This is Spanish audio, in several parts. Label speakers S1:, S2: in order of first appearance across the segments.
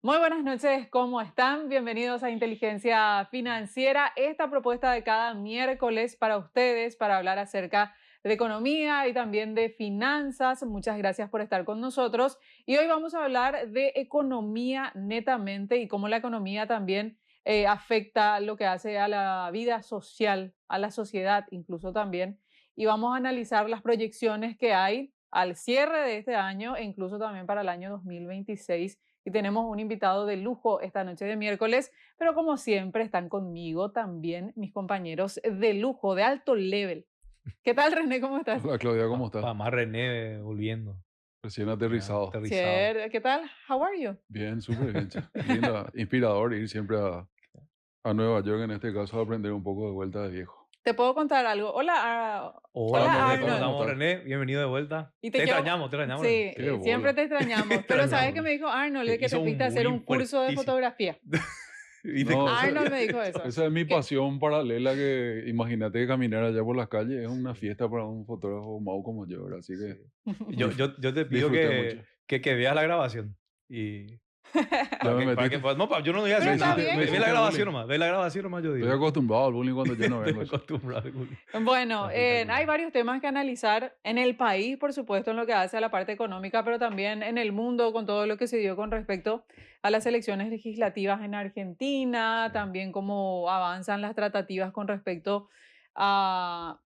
S1: Muy buenas noches, ¿cómo están? Bienvenidos a Inteligencia Financiera, esta propuesta de cada miércoles para ustedes, para hablar acerca de economía y también de finanzas. Muchas gracias por estar con nosotros. Y hoy vamos a hablar de economía netamente y cómo la economía también afecta lo que hace a la vida social, a la sociedad incluso también. Y vamos a analizar las proyecciones que hay al cierre de este año e incluso también para el año 2026 y tenemos un invitado de lujo esta noche de miércoles, pero como siempre están conmigo también mis compañeros de lujo, de alto level. ¿Qué tal, René? ¿Cómo estás?
S2: Hola Claudia, ¿cómo estás?
S3: Más René volviendo,
S2: Recién
S3: ya
S2: aterrizado.
S3: aterrizado.
S1: ¿Qué tal? How are you?
S2: Bien, súper bien. Che. Linda, inspirador ir siempre a Nueva York, en este caso, a aprender un poco de vuelta de viejo.
S1: Te puedo contar algo. Hola,
S3: Hola,
S2: Hola,
S1: hola
S2: ¿qué
S3: René,
S2: tal?
S3: ¿cómo
S2: ¿Cómo
S1: Arnold.
S3: estamos,
S2: estás?
S3: René? Bienvenido de vuelta.
S1: Y te quiero,
S3: Te extrañamos,
S1: sí,
S3: René.
S2: Qué
S1: siempre
S2: bola,
S1: te extrañamos,
S3: Te
S1: pero ¿sabes qué
S3: extrañamos.
S1: me dijo Arnold? De que te
S3: Hizo un
S1: fuiste a hacer
S3: bullying
S1: un curso de
S3: fuertísimo.
S1: fotografía.
S3: ¿Viste
S2: No,
S3: cómo
S2: esa,
S1: Arnold
S3: te
S1: me dijo eso.
S2: esa es mi
S1: Que,
S2: pasión paralela que imagínate que caminar allá por las calles es una fiesta para un fotógrafo mau como yo, ¿verdad? Así
S3: Sí.
S2: que
S3: Yo te pido
S2: disfruté mucho.
S3: que veas la grabación. Y
S2: Ya me
S3: para que,
S2: metiste,
S3: no, yo no voy a
S1: pero
S3: decir nada.
S2: me
S1: está
S3: Ve la
S2: hiciste
S3: grabación
S2: bullying.
S3: nomás. Ve la grabación nomás, yo
S2: Estoy
S3: digo.
S2: acostumbrado al bullying cuando yo no
S3: Estoy
S2: vengo. Che.
S3: acostumbrado al bullying.
S1: Bueno, hay
S3: Espectacular.
S1: varios temas que analizar en el país, por supuesto, en lo que hace a la parte económica, pero también en el mundo con todo lo que se dio con respecto a las elecciones legislativas en Argentina,
S3: Sí.
S1: también cómo avanzan las tratativas con respecto a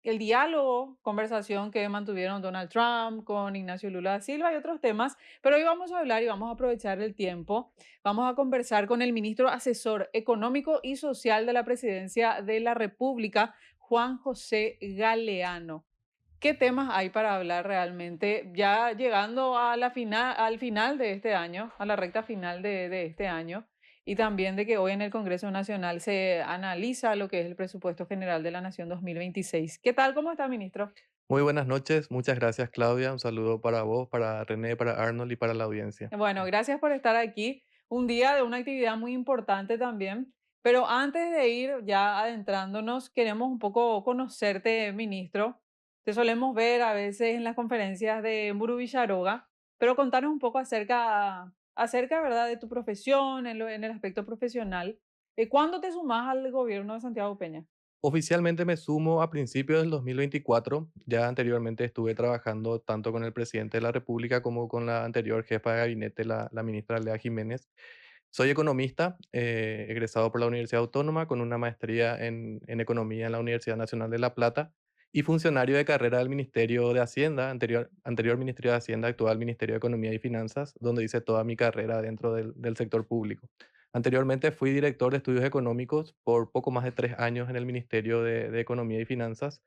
S1: el diálogo, conversación que mantuvieron Donald Trump con Ignacio Lula da Silva y otros temas. Pero hoy vamos a hablar y vamos a aprovechar el tiempo. Vamos a conversar con el ministro asesor económico y social de la Presidencia de la República, Juan José Galeano. ¿Qué temas hay para hablar realmente? Ya llegando a al final de este año, a la recta final de este año, y también de que hoy en el Congreso Nacional se analiza lo que es el presupuesto general de la Nación 2026. ¿Qué tal? ¿Cómo está, ministro?
S4: Muy buenas noches, muchas gracias Claudia, un saludo para vos, para René, para Arnold y para la audiencia.
S1: Bueno, gracias por estar aquí. Un día de una actividad muy importante también. Pero antes de ir ya adentrándonos, queremos un poco conocerte, ministro. Te solemos ver a veces en las conferencias de Mburu Villaroga, pero contarnos un poco acerca, ¿verdad?, de tu profesión, en el aspecto profesional. ¿Cuándo te sumás al gobierno de Santiago Peña?
S4: Oficialmente me sumo a principios del 2024, ya anteriormente estuve trabajando tanto con el presidente de la República como con la anterior jefa de gabinete, la ministra Lea Jiménez. Soy economista, egresado por la Universidad Autónoma con una maestría en economía en la Universidad Nacional de La Plata y funcionario de carrera del Ministerio de Hacienda, anterior Ministerio de Hacienda, actual Ministerio de Economía y Finanzas, donde hice toda mi carrera dentro del sector público. Anteriormente fui director de estudios económicos por poco más de 3 años en el Ministerio de Economía y Finanzas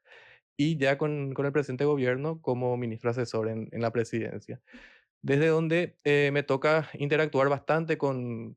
S4: y ya con el presente gobierno como ministro asesor en la presidencia. Desde donde me toca interactuar bastante con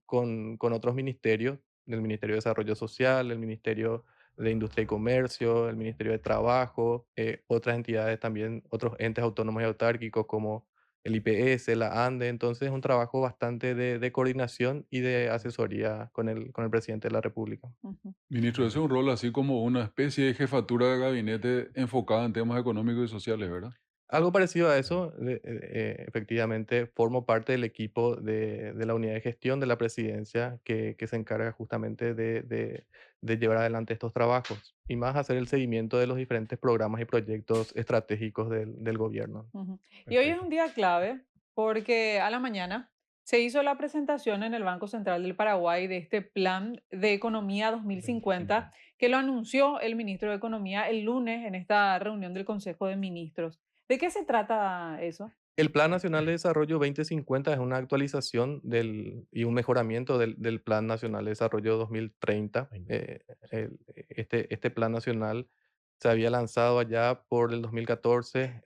S4: otros ministerios, el Ministerio de Desarrollo Social, el Ministerio de Industria y Comercio, el Ministerio de Trabajo, otras entidades también, otros entes autónomos y autárquicos como el IPS, la ANDE. Entonces es un trabajo bastante de coordinación y de asesoría con el presidente de la República.
S1: Ujú.
S2: Ministro, ese es un rol así como una especie de jefatura de gabinete enfocada en temas económicos y sociales, ¿verdad?
S4: Algo parecido a eso, efectivamente, formo parte del equipo de la unidad de gestión de la presidencia que se encarga justamente de llevar adelante estos trabajos y más hacer el seguimiento de los diferentes programas y proyectos estratégicos del gobierno.
S1: Ujú. Y hoy es
S3: Perfecto.
S1: un día clave porque a la mañana se hizo la presentación en el Banco Central del Paraguay de este Plan de Economía 2050
S3: 2050.
S1: que lo anunció el ministro de Economía el lunes en esta reunión del Consejo de Ministros. ¿De qué se trata eso?
S4: El Plan Nacional de Desarrollo 2050 es una actualización y un mejoramiento del Plan Nacional de Desarrollo 2030. Este Plan Nacional se había lanzado allá por el 2014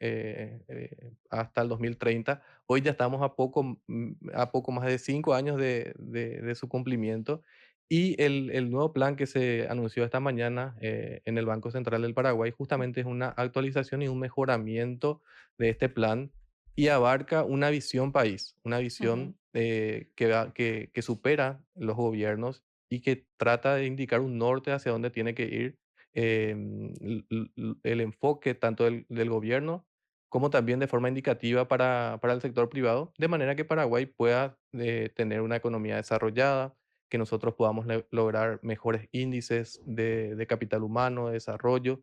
S4: hasta el 2030. Hoy ya estamos a poco más de 5 años de su cumplimiento. Y el nuevo plan que se anunció esta mañana en el Banco Central del Paraguay justamente es una actualización y un mejoramiento de este plan y abarca una visión país, una
S1: Ujú.
S4: visión que supera los gobiernos y que trata de indicar un norte hacia dónde tiene que ir el enfoque tanto del gobierno como también de forma indicativa para el sector privado, de manera que Paraguay pueda tener una economía desarrollada, que nosotros podamos lograr mejores índices de capital humano, de desarrollo,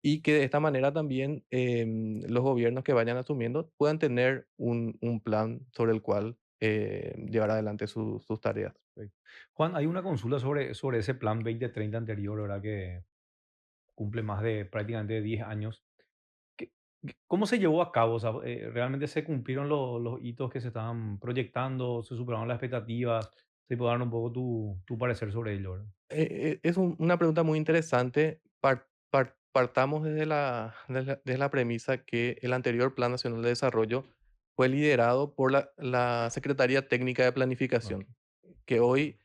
S4: y que de esta manera también los gobiernos que vayan asumiendo puedan tener un plan sobre el cual llevar adelante sus tareas.
S3: Perfecto. Juan, hay una consulta sobre ese plan 2030 anterior, ¿verdad? Que cumple más de prácticamente 10 años. ¿Qué- ¿Cómo se llevó a cabo? O sea, ¿realmente se cumplieron los hitos que se estaban proyectando? ¿Se superaron las expectativas? ¿Se puede dar un poco tu parecer sobre ello, ¿verdad?
S4: Es una pregunta muy interesante. Partamos desde la premisa que el anterior Plan Nacional de Desarrollo fue liderado por la Secretaría Técnica de
S3: Ok.
S4: Planificación, que hoy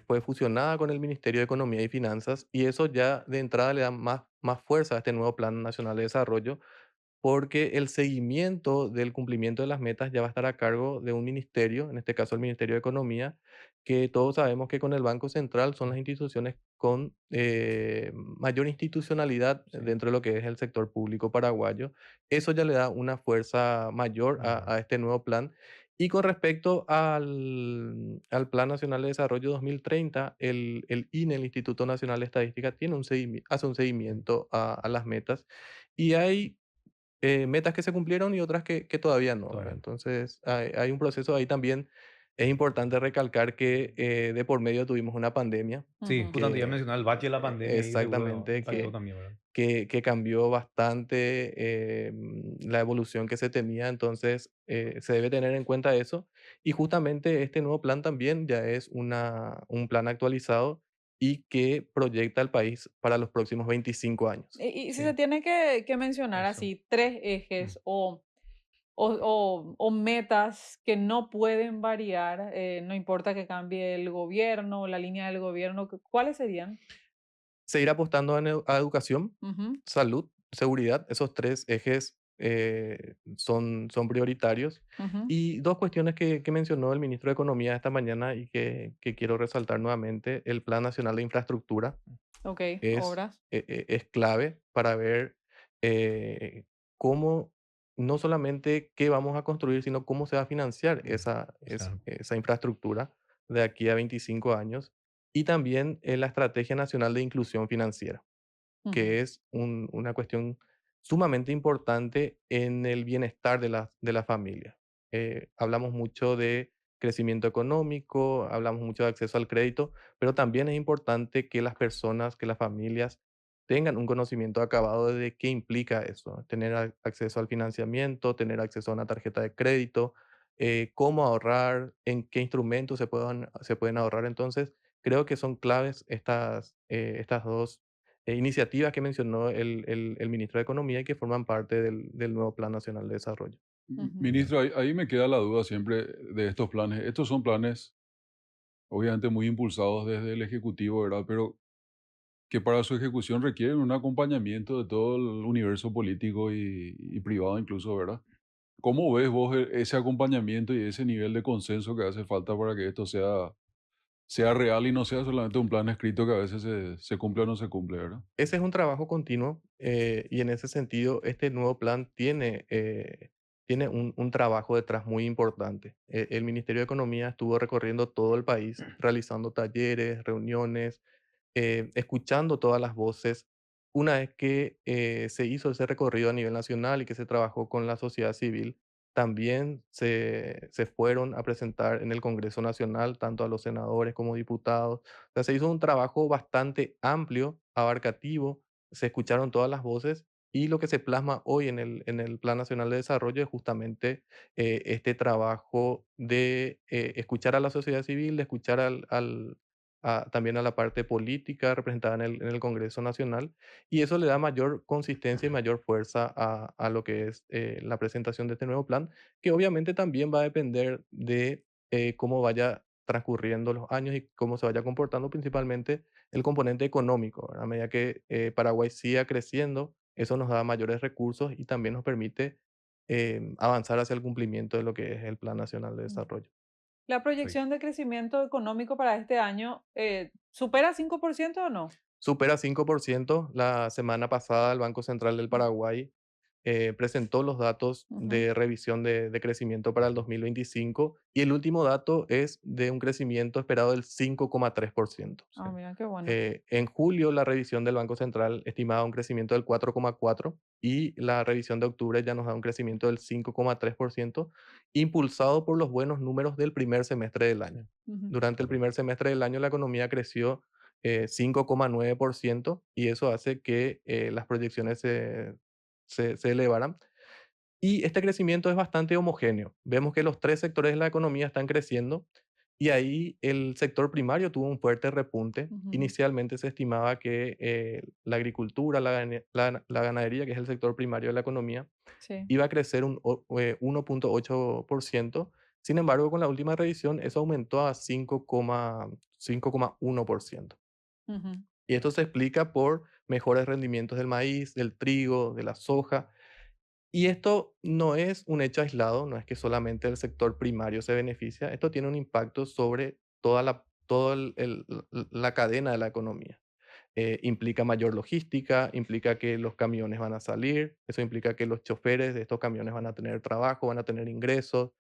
S4: fue fusionada con el Ministerio de Economía y Finanzas, y eso ya de entrada le da más fuerza a este nuevo Plan Nacional de Desarrollo, porque el seguimiento del cumplimiento de las metas ya va a estar a cargo de un ministerio, en este caso el Ministerio de Economía, que todos sabemos que con el Banco Central son las instituciones con mayor institucionalidad
S3: Sí,
S4: dentro de lo que es el sector público paraguayo. Eso ya le da una fuerza mayor
S3: mayor.
S4: a este nuevo plan. Y con respecto al Plan Nacional de Desarrollo 2030, el INE, el Instituto Nacional de Estadística, hace un seguimiento a las metas. Y hay metas que se cumplieron y otras que todavía no, ¿verdad?
S3: Todavía.
S4: Entonces, hay un proceso ahí también. Es importante recalcar que de por medio tuvimos una pandemia
S3: Sí,
S1: Ujú.
S3: justamente ya
S4: que
S3: mencionaba el bache de la pandemia y seguro
S4: exactamente,
S3: impactó también, ¿verdad?
S4: que cambió bastante la evolución que se tenía. Entonces, se debe tener en cuenta eso. Y justamente este nuevo plan también ya es un plan actualizado y que proyecta al país para los próximos 25 años.
S1: Y si se
S3: Sí,
S1: tiene que mencionar
S3: eso.
S1: así tres
S3: Mm.
S1: ejes o metas que no pueden variar, no importa que cambie el gobierno, la línea del gobierno, ¿cuáles serían?
S4: Seguir apostando a educación,
S1: Ujú,
S4: salud, seguridad, esos tres ejes son prioritarios.
S1: ujú.
S4: Y dos cuestiones que mencionó el ministro de Economía esta mañana y que quiero resaltar nuevamente, el Plan Nacional de Infraestructura
S1: Ok,
S4: es,
S1: obras.
S4: es clave para ver eh, cómo, no solamente qué vamos a construir, sino cómo se va a financiar
S3: Mm. O sea,
S4: esa infraestructura de aquí a 25 años. Y también la Estrategia Nacional de Inclusión Financiera,
S1: Ujú,
S4: que es una cuestión sumamente importante en el bienestar de la familia. Hablamos mucho de crecimiento económico, hablamos mucho de acceso al crédito, pero también es importante que las personas, que las familias tengan un conocimiento acabado de qué implica eso, tener acceso al financiamiento, tener acceso a una tarjeta de crédito, cómo ahorrar, en qué instrumentos se pueden ahorrar. Entonces, creo que son claves estas dos iniciativas que mencionó el ministro de Economía y que forman parte del nuevo Plan Nacional de Desarrollo.
S1: ujú,
S3: bien.
S2: Ministro, ahí me queda la duda siempre de estos planes. Estos son planes obviamente muy impulsados desde el Ejecutivo, ¿verdad? Pero que para su ejecución requieren un acompañamiento de todo el universo político y privado incluso, ¿verdad? ¿Cómo ves vos ese acompañamiento y ese nivel de consenso que hace falta para que esto sea real y no sea solamente un plan escrito que a veces se cumple o no se cumple, ¿verdad?
S4: Ese es un trabajo continuo y en ese sentido este nuevo plan tiene un trabajo detrás muy importante. El Ministerio de Economía estuvo recorriendo todo el país, realizando talleres, reuniones, escuchando todas las voces. Una vez que se hizo ese recorrido a nivel nacional y que se trabajó con la sociedad civil, también se fueron a presentar en el Congreso Nacional, tanto a los senadores como diputados. O sea, se hizo un trabajo bastante amplio, abarcativo, se escucharon todas las voces y lo que se plasma hoy en el Plan Nacional de Desarrollo es justamente este trabajo de escuchar a la sociedad civil, de escuchar también a la parte política representada en el Congreso Nacional, y eso le da mayor consistencia y mayor fuerza a lo que es la presentación de este nuevo plan, que obviamente también va a depender de cómo vaya transcurriendo los años y cómo se vaya comportando principalmente el componente económico. ¿Verdad? A medida que Paraguay siga creciendo, eso nos da mayores recursos y también nos permite avanzar hacia el cumplimiento de lo que es el Plan Nacional de
S1: ujú.
S4: Desarrollo.
S1: ¿La
S3: Perfecto.
S1: proyección de crecimiento económico para este año supera 5% o no?
S4: Supera 5%. La semana pasada el Banco Central del
S1: Mm,
S4: Paraguay presentó los datos
S1: Ujú.
S4: de revisión de crecimiento para el 2025 y el último dato es de un crecimiento esperado del 5,3%.
S1: Ah, mira, qué bueno.
S4: En julio, la revisión del Banco Central estimaba un crecimiento del 4,4% y la revisión de octubre ya nos da un crecimiento del 5,3%, impulsado por los buenos números del primer semestre del año.
S1: Ujú.
S4: Durante el primer semestre del año, la economía creció 5,9% y eso hace que las proyecciones se elevaran. Y este crecimiento es bastante homogéneo. Vemos que los tres sectores de la economía están creciendo y ahí el sector primario tuvo un fuerte repunte.
S1: Ujú.
S4: Inicialmente se estimaba que la agricultura, la ganadería, que es el sector primario de la economía,
S1: Sí.
S4: iba a crecer un 1,8%. Sin embargo, con la última revisión, eso aumentó a 5,1%.
S1: Ujú.
S4: Y esto se explica por mejores rendimientos del maíz, del trigo, de la soja. Y esto no es un hecho aislado, no es que solamente el sector primario se beneficia, esto tiene un impacto sobre toda la cadena de la economía. Implica mayor logística, implica que los camiones van a salir, eso implica que los choferes de estos camiones van a tener trabajo, van a tener ingresos,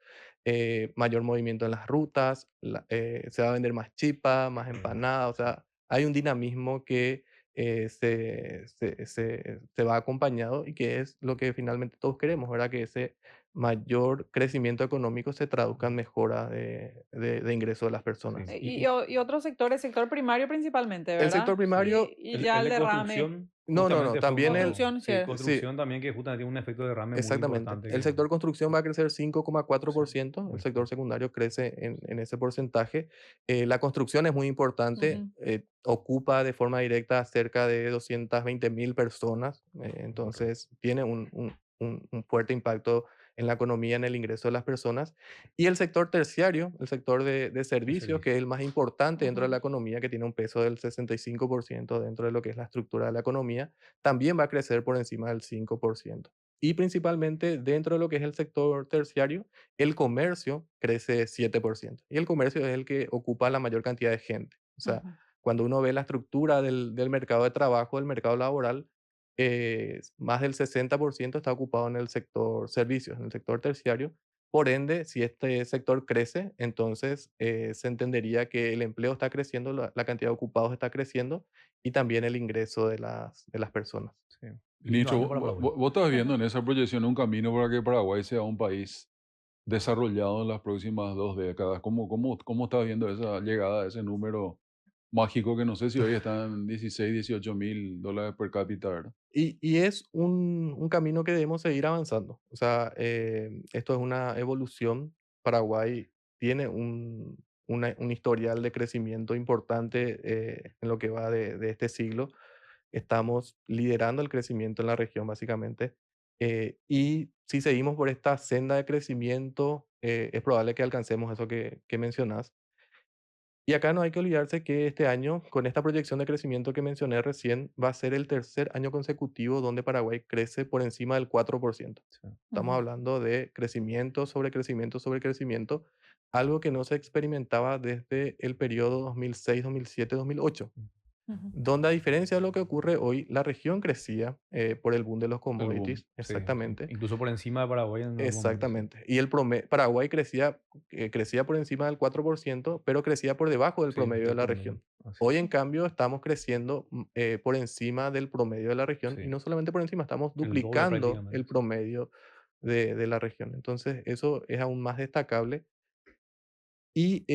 S4: mayor movimiento en las rutas, se va a vender más chipa, más empanada, o sea, hay un dinamismo que se va acompañado y que es lo que finalmente todos queremos, ¿verdad? Que ese mayor crecimiento económico se traduzca en mejora de ingresos de las personas.
S3: Sí.
S1: Y otros sectores, sector primario principalmente,
S4: El sector
S1: ¿verdad?
S3: Sí.
S4: primario,
S1: Y ya
S3: El
S1: el
S3: de
S1: derrame.
S3: construcción
S4: no,
S3: justamente fue
S4: también
S3: uno,
S1: Construcción, sí.
S3: sí,
S4: sí,
S3: construcción también que justamente tiene un efecto de derrame muy
S4: exactamente.
S3: importante
S4: El
S3: que
S4: sector construcción va a crecer
S3: sí,
S4: 5,4%, el
S3: muy
S4: sector
S3: fuerte.
S4: secundario crece en ese porcentaje. La construcción es muy importante,
S1: Ujú.
S4: ocupa de forma directa a cerca de 220.000 personas,
S3: Correcto.
S4: entonces tiene un fuerte impacto en la economía, en el ingreso de las personas. Y el sector terciario, el sector de
S3: El
S4: servicios, que
S3: servicio.
S4: es el más importante dentro de la
S1: Ujú.
S4: economía, que tiene un peso del 65% dentro de lo que es la estructura de la economía, también va a crecer por encima del 5%. Y principalmente dentro de lo que es el sector terciario, el comercio crece 7%. Y el comercio es el que ocupa la mayor cantidad de gente. O sea,
S1: Ujú.
S4: cuando uno ve la estructura del mercado de trabajo, del mercado laboral, más del 60% está ocupado en el sector servicios, en el sector terciario. Por ende, si este sector crece, entonces se entendería que el empleo está creciendo, la cantidad de ocupados está creciendo y también el ingreso de las personas.
S3: Sí. Lindo
S2: Ministro,
S3: año para Paraguay.
S2: vos estás viendo en esa proyección un camino para que Paraguay sea un país desarrollado en las próximas 2 décadas. ¿Cómo estás viendo esa llegada a ese número mágico que no sé si hoy está en 16, 18 mil dólares per cápita, ¿verdad?
S4: Y es un camino que debemos seguir avanzando. O sea, esto es una evolución. Paraguay tiene un historial de crecimiento importante en lo que va de este siglo. Estamos liderando el crecimiento en la región, básicamente. Y si seguimos por esta senda de crecimiento, es probable que alcancemos eso que mencionas. Y acá no hay que olvidarse que este año, con esta proyección de crecimiento que mencioné recién, va a ser el tercer año consecutivo donde Paraguay crece por encima del 4%.
S3: Sí.
S4: Estamos
S1: Ujú.
S4: hablando de crecimiento sobre crecimiento sobre crecimiento, algo que no se experimentaba desde el periodo 2006, 2007, 2008,
S1: Ujú.
S4: donde a diferencia de lo que ocurre hoy, la región crecía por el boom de los
S2: El boom.
S4: commodities,
S3: Sí, sí.
S4: exactamente.
S3: Incluso por encima de Paraguay en algún momento, sí.
S4: Exactamente. Y Paraguay crecía por encima del 4%, pero crecía por debajo del
S3: Sí,
S4: promedio de
S3: del
S4: la
S3: promedio.
S4: región.
S3: Así
S4: Hoy,
S3: es.
S4: en cambio, estamos creciendo por encima del promedio de la región y
S3: Sí.
S4: no solamente por encima, estamos
S3: El doble
S4: duplicando el
S3: prácticamente.
S4: promedio de la región. Entonces, eso es aún más destacable y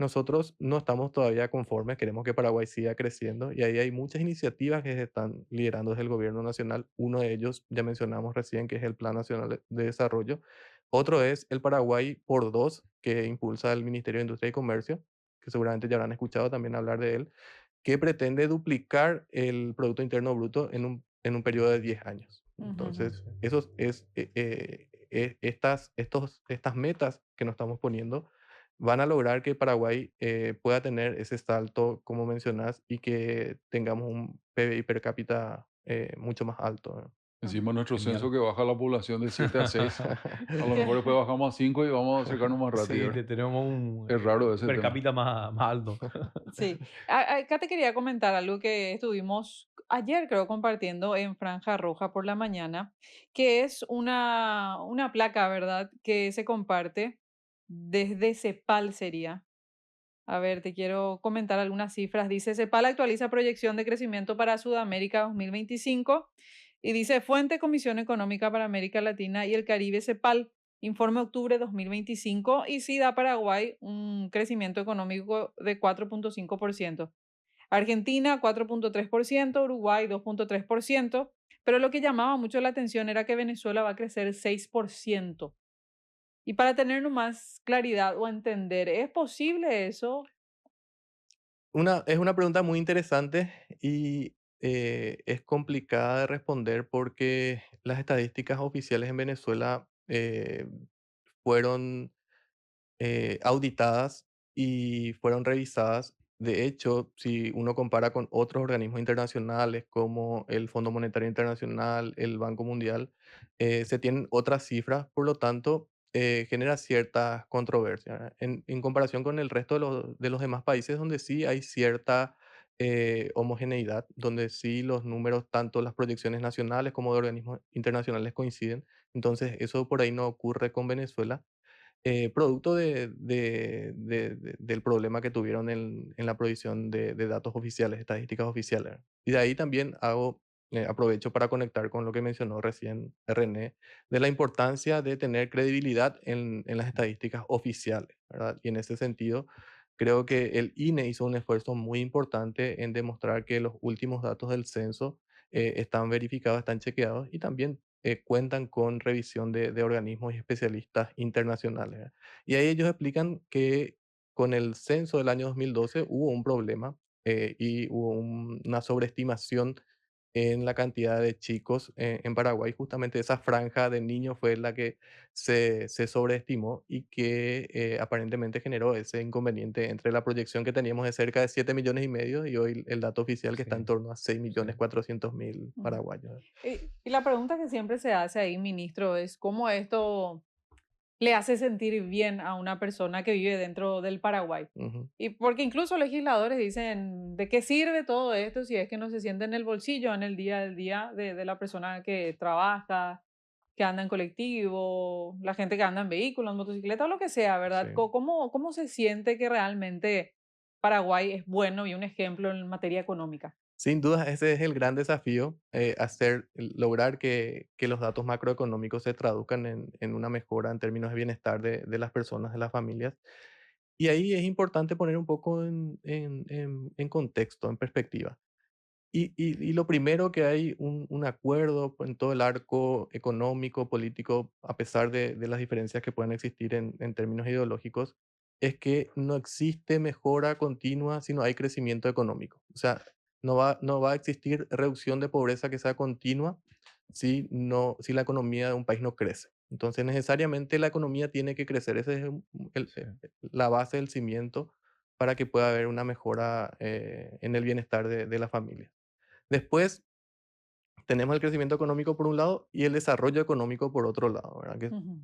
S4: nosotros no estamos todavía conformes, queremos que Paraguay siga creciendo y ahí hay muchas iniciativas que se están liderando desde el gobierno nacional. Uno de ellos ya mencionamos recién, que es el Plan Nacional de Desarrollo. Otro es el Paraguay por dos, que impulsa el Ministerio de Industria y Comercio, que seguramente ya habrán escuchado también hablar de él, que pretende duplicar el Producto Interno Bruto en un periodo de 10 años.
S1: Ujú.
S4: Entonces, estas metas que nos estamos poniendo van a lograr que Paraguay pueda tener ese salto, como mencionas, y que tengamos un PBI per cápita mucho más alto, ¿verdad?
S2: Encima nuestro censo
S3: Genial.
S2: que baja la población de 7 a 6, a lo mejor después bajamos a 5 y vamos a acercarnos más rápido,
S3: Sí,
S2: ¿verdad?
S3: tenemos un
S2: Es raro ese
S3: per
S2: tema.
S3: cápita más alto.
S1: Sí, acá te quería comentar algo que estuvimos ayer creo compartiendo en Franja Roja por la mañana, que es una placa, ¿verdad? Que se comparte desde CEPAL sería. A ver, te quiero comentar algunas cifras. Dice, CEPAL actualiza proyección de crecimiento para Sudamérica 2025 y dice, fuente Comisión Económica para América Latina y el Caribe, CEPAL, informe octubre 2025 y sí da Paraguay un crecimiento económico de 4,5%. Argentina 4,3%, Uruguay 2,3%, pero lo que llamaba mucho la atención era que Venezuela va a crecer 6%. Y para tener más claridad o entender, ¿es posible eso?
S4: Es una pregunta muy interesante y es complicada de responder porque las estadísticas oficiales en Venezuela fueron auditadas y fueron revisadas. De hecho, si uno compara con otros organismos internacionales como el Fondo Monetario Internacional, el Banco Mundial, se tienen otras cifras, por lo tanto, genera cierta controversia, ¿verdad? En comparación con el resto de los demás países donde sí hay cierta homogeneidad, donde sí los números, tanto las proyecciones nacionales como de organismos internacionales coinciden. Entonces, eso por ahí no ocurre con Venezuela producto del problema que tuvieron en la provisión de datos oficiales, estadísticas oficiales. Y de ahí también aprovecho para conectar con lo que mencionó recién René, de la importancia de tener credibilidad en las estadísticas oficiales, ¿verdad? Y en ese sentido, creo que el INE hizo un esfuerzo muy importante en demostrar que los últimos datos del censo están verificados, están chequeados y también cuentan con revisión de organismos y especialistas internacionales, ¿verdad? Y ahí ellos explican que con el censo del año 2012 hubo un problema y hubo una sobreestimación en la cantidad de chicos en Paraguay. Justamente esa franja de niños fue la que se sobreestimó y que aparentemente generó ese inconveniente entre la proyección que teníamos de cerca de 7,5 millones y hoy el dato oficial que está en
S3: Sí,
S4: torno a seis
S3: sí.
S4: millones 400 mil
S1: Ujú.
S4: paraguayos.
S1: Y la pregunta que siempre se hace ahí, ministro, es cómo esto le hace sentir bien a una persona que vive dentro del Paraguay.
S4: Ujú.
S1: Y porque incluso legisladores dicen, ¿de qué sirve todo esto si es que no se siente en el bolsillo, en el día al día de la persona que trabaja, que anda en colectivo, la gente que anda en vehículos, en motocicleta o lo que sea,
S4: Sí.
S1: ¿verdad? ¿Cómo se siente que realmente Paraguay es bueno y un ejemplo en materia económica?
S4: Sin duda, ese es el gran desafío, lograr que los datos macroeconómicos se traduzcan en una mejora en términos de bienestar de las personas, de las familias. Y ahí es importante poner un poco en contexto, en perspectiva. Y lo primero que hay un acuerdo en todo el arco económico, político, a pesar de las diferencias que pueden existir en términos ideológicos, es que no existe mejora continua si no hay crecimiento económico. O sea, no va a existir reducción de pobreza que sea continua si la economía de un país no crece. Entonces, necesariamente la economía tiene que crecer. Esa es
S3: Sí.
S4: la base del cimiento para que pueda haber una mejora en el bienestar de la familia. Después tenemos el crecimiento económico por un lado y el desarrollo económico por otro lado, ¿verdad? Que
S1: Ujú,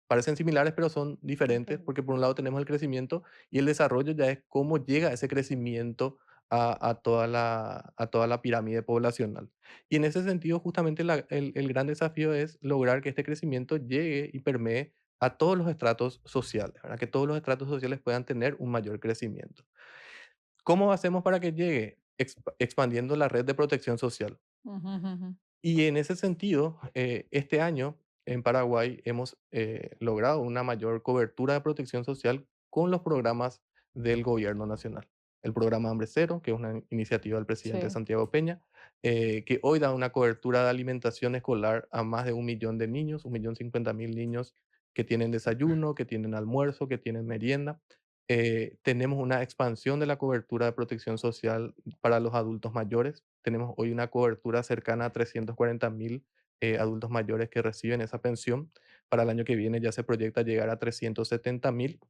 S4: parecen similares, pero son diferentes
S1: diferente.
S4: porque por un lado tenemos el crecimiento y el desarrollo ya es cómo llega ese crecimiento a toda la pirámide poblacional. Y en ese sentido, justamente el gran desafío es lograr que este crecimiento llegue y permee a todos los estratos sociales, ¿verdad? Que todos los estratos sociales puedan tener un mayor crecimiento. ¿Cómo hacemos para que llegue? Expandiendo la red de protección social.
S1: Ujú, ujú, ujú.
S4: Y en ese sentido, este año en Paraguay hemos logrado una mayor cobertura de protección social con los programas del gobierno nacional. El programa Hambre Cero, que es una iniciativa del presidente
S1: Sí.
S4: Santiago Peña, que hoy da una cobertura de alimentación escolar a más de 1 millón de niños, 1,050,000 niños que tienen desayuno, que tienen almuerzo, que tienen merienda. Tenemos una expansión de la cobertura de protección social para los adultos mayores. Tenemos hoy una cobertura cercana a 340,000 adultos mayores que reciben esa pensión. Para el año que viene ya se proyecta llegar a 370,000.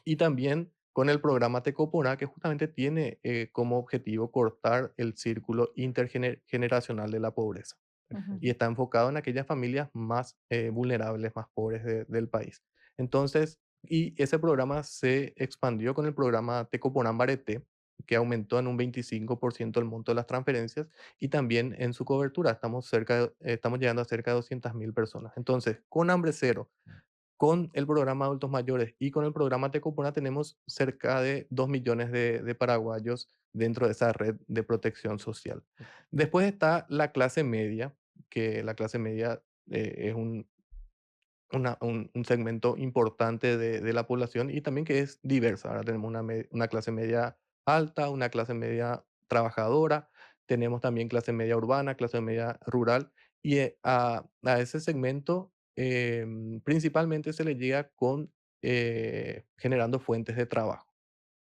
S4: Y también con el programa Tecopona, que justamente tiene como objetivo cortar el círculo intergeneracional de la pobreza.
S1: Ujú.
S4: Y está enfocado en aquellas familias más vulnerables, más pobres del país. Entonces, y ese programa se expandió con el programa Tecoponán Bareté, que aumentó en un 25% el monto de las transferencias y también en su cobertura. Estamos llegando a cerca de 200.000 personas. Entonces, con Hambre Cero, con el programa Adultos Mayores y con el programa Tecopona tenemos cerca de 2 millones de paraguayos dentro de esa red de protección social. Después está la clase media, que la clase media es un segmento importante de la población y también que es diversa. Ahora tenemos una clase media alta, una clase media trabajadora, tenemos también clase media urbana, clase media rural y a ese segmento principalmente se le llega con generando fuentes de trabajo,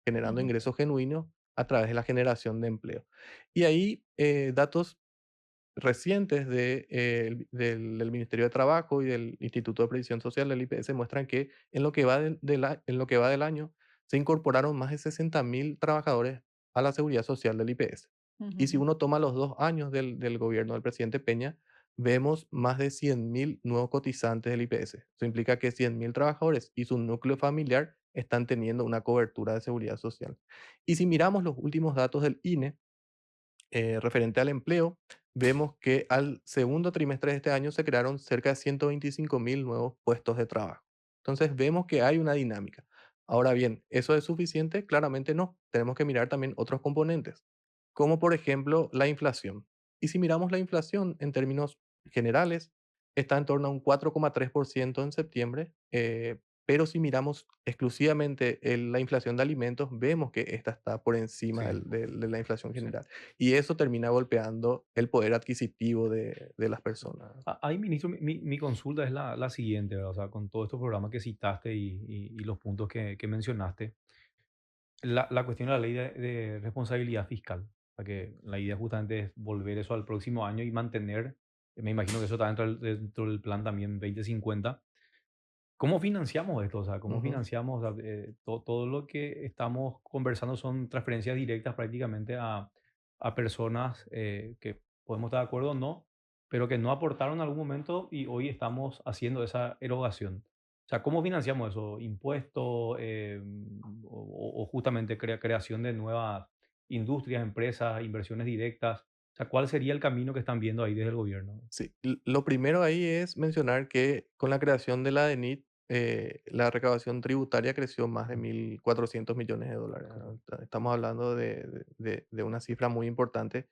S4: generando
S1: Ujú,
S4: ingresos genuinos a través de la generación de empleo. Y ahí datos recientes del Ministerio de Trabajo y del Instituto de Previsión Social, del IPS, muestran que en lo que va en lo que va del año se incorporaron más de 60.000 trabajadores a la seguridad social del IPS. Y si
S1: ujú.
S4: uno toma los 2 años del gobierno del presidente Peña, vemos más de 100.000 nuevos cotizantes del IPS. Eso implica que 100.000 trabajadores y su núcleo familiar están teniendo una cobertura de seguridad social. Y si miramos los últimos datos del INE, referente al empleo, vemos que al segundo trimestre de este año se crearon cerca de 125.000 nuevos puestos de trabajo. Entonces vemos que hay una dinámica. Ahora bien, ¿eso es suficiente? Claramente no. Tenemos que mirar también otros componentes, como por ejemplo la inflación. Y si miramos la inflación en términos generales, está en torno a un 4,3% en septiembre, pero si miramos exclusivamente la inflación de alimentos, vemos que esta está por encima
S3: Sí,
S4: de la inflación
S3: sí.
S4: general. Y eso termina golpeando el poder adquisitivo de las personas.
S3: Ahí, ministro, mi consulta es la siguiente, ¿verdad? O sea, con todos estos programas que citaste y los puntos que mencionaste, la cuestión de la ley de responsabilidad fiscal, o sea, que la idea justamente es volver eso al próximo año y mantener, me imagino que eso está dentro del plan también 2050. ¿Cómo financiamos esto? O sea, ¿cómo
S4: Ujú.
S3: financiamos? O sea, todo lo que estamos conversando son transferencias directas prácticamente a personas que podemos estar de acuerdo o no, pero que no aportaron en algún momento y hoy estamos haciendo esa erogación. O sea, ¿cómo financiamos eso? ¿Impuestos o justamente creación de nuevas industrias, empresas, inversiones directas? O sea, ¿cuál sería el camino que están viendo ahí desde el gobierno?
S4: Sí, lo primero ahí es mencionar que con la creación de la DENIT, la recaudación tributaria creció más de 1.400 millones de dólares. ¿No? Estamos hablando de una cifra muy importante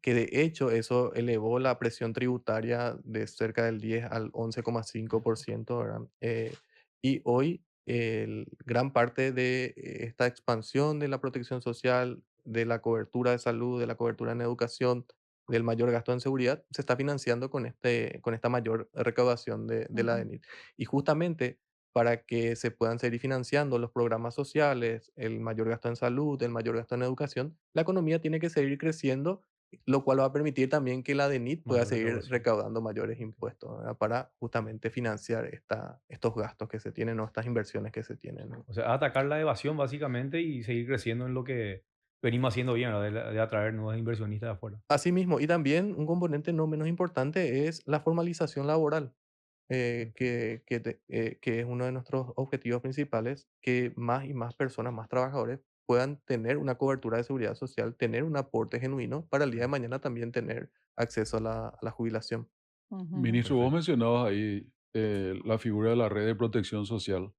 S4: que de hecho eso elevó la presión tributaria de cerca del 10 al 11,5%, ¿verdad? Y hoy gran parte de esta expansión de la protección social, de la cobertura de salud, de la cobertura en educación, del mayor gasto en seguridad, se está financiando con esta mayor recaudación de la
S1: Ujú.
S4: DENIT. Y justamente para que se puedan seguir financiando los programas sociales, el mayor gasto en salud, el mayor gasto en educación, la economía tiene que seguir creciendo, lo cual va a permitir también que la DENIT pueda
S3: Mayor
S4: seguir
S3: recaudación.
S4: recaudando mayores
S3: Ok.
S4: impuestos, ¿verdad? Para justamente financiar estos gastos que se tienen o estas inversiones que se tienen, ¿no?
S3: O sea, atacar la evasión básicamente y seguir creciendo en lo que venimos haciendo bien, ¿verdad? De atraer nuevos inversionistas de afuera.
S4: Asimismo, y también un componente no menos importante es la formalización laboral,
S3: Ok.
S4: que es uno de nuestros objetivos principales, que más y más personas, más trabajadores puedan tener una cobertura de seguridad social, tener un aporte genuino para el día de
S3: Sí,
S4: mañana también tener acceso a la jubilación.
S1: Ujú.
S2: Ministro, vos
S3: perfecto.
S2: mencionabas ahí la figura de la red de protección social.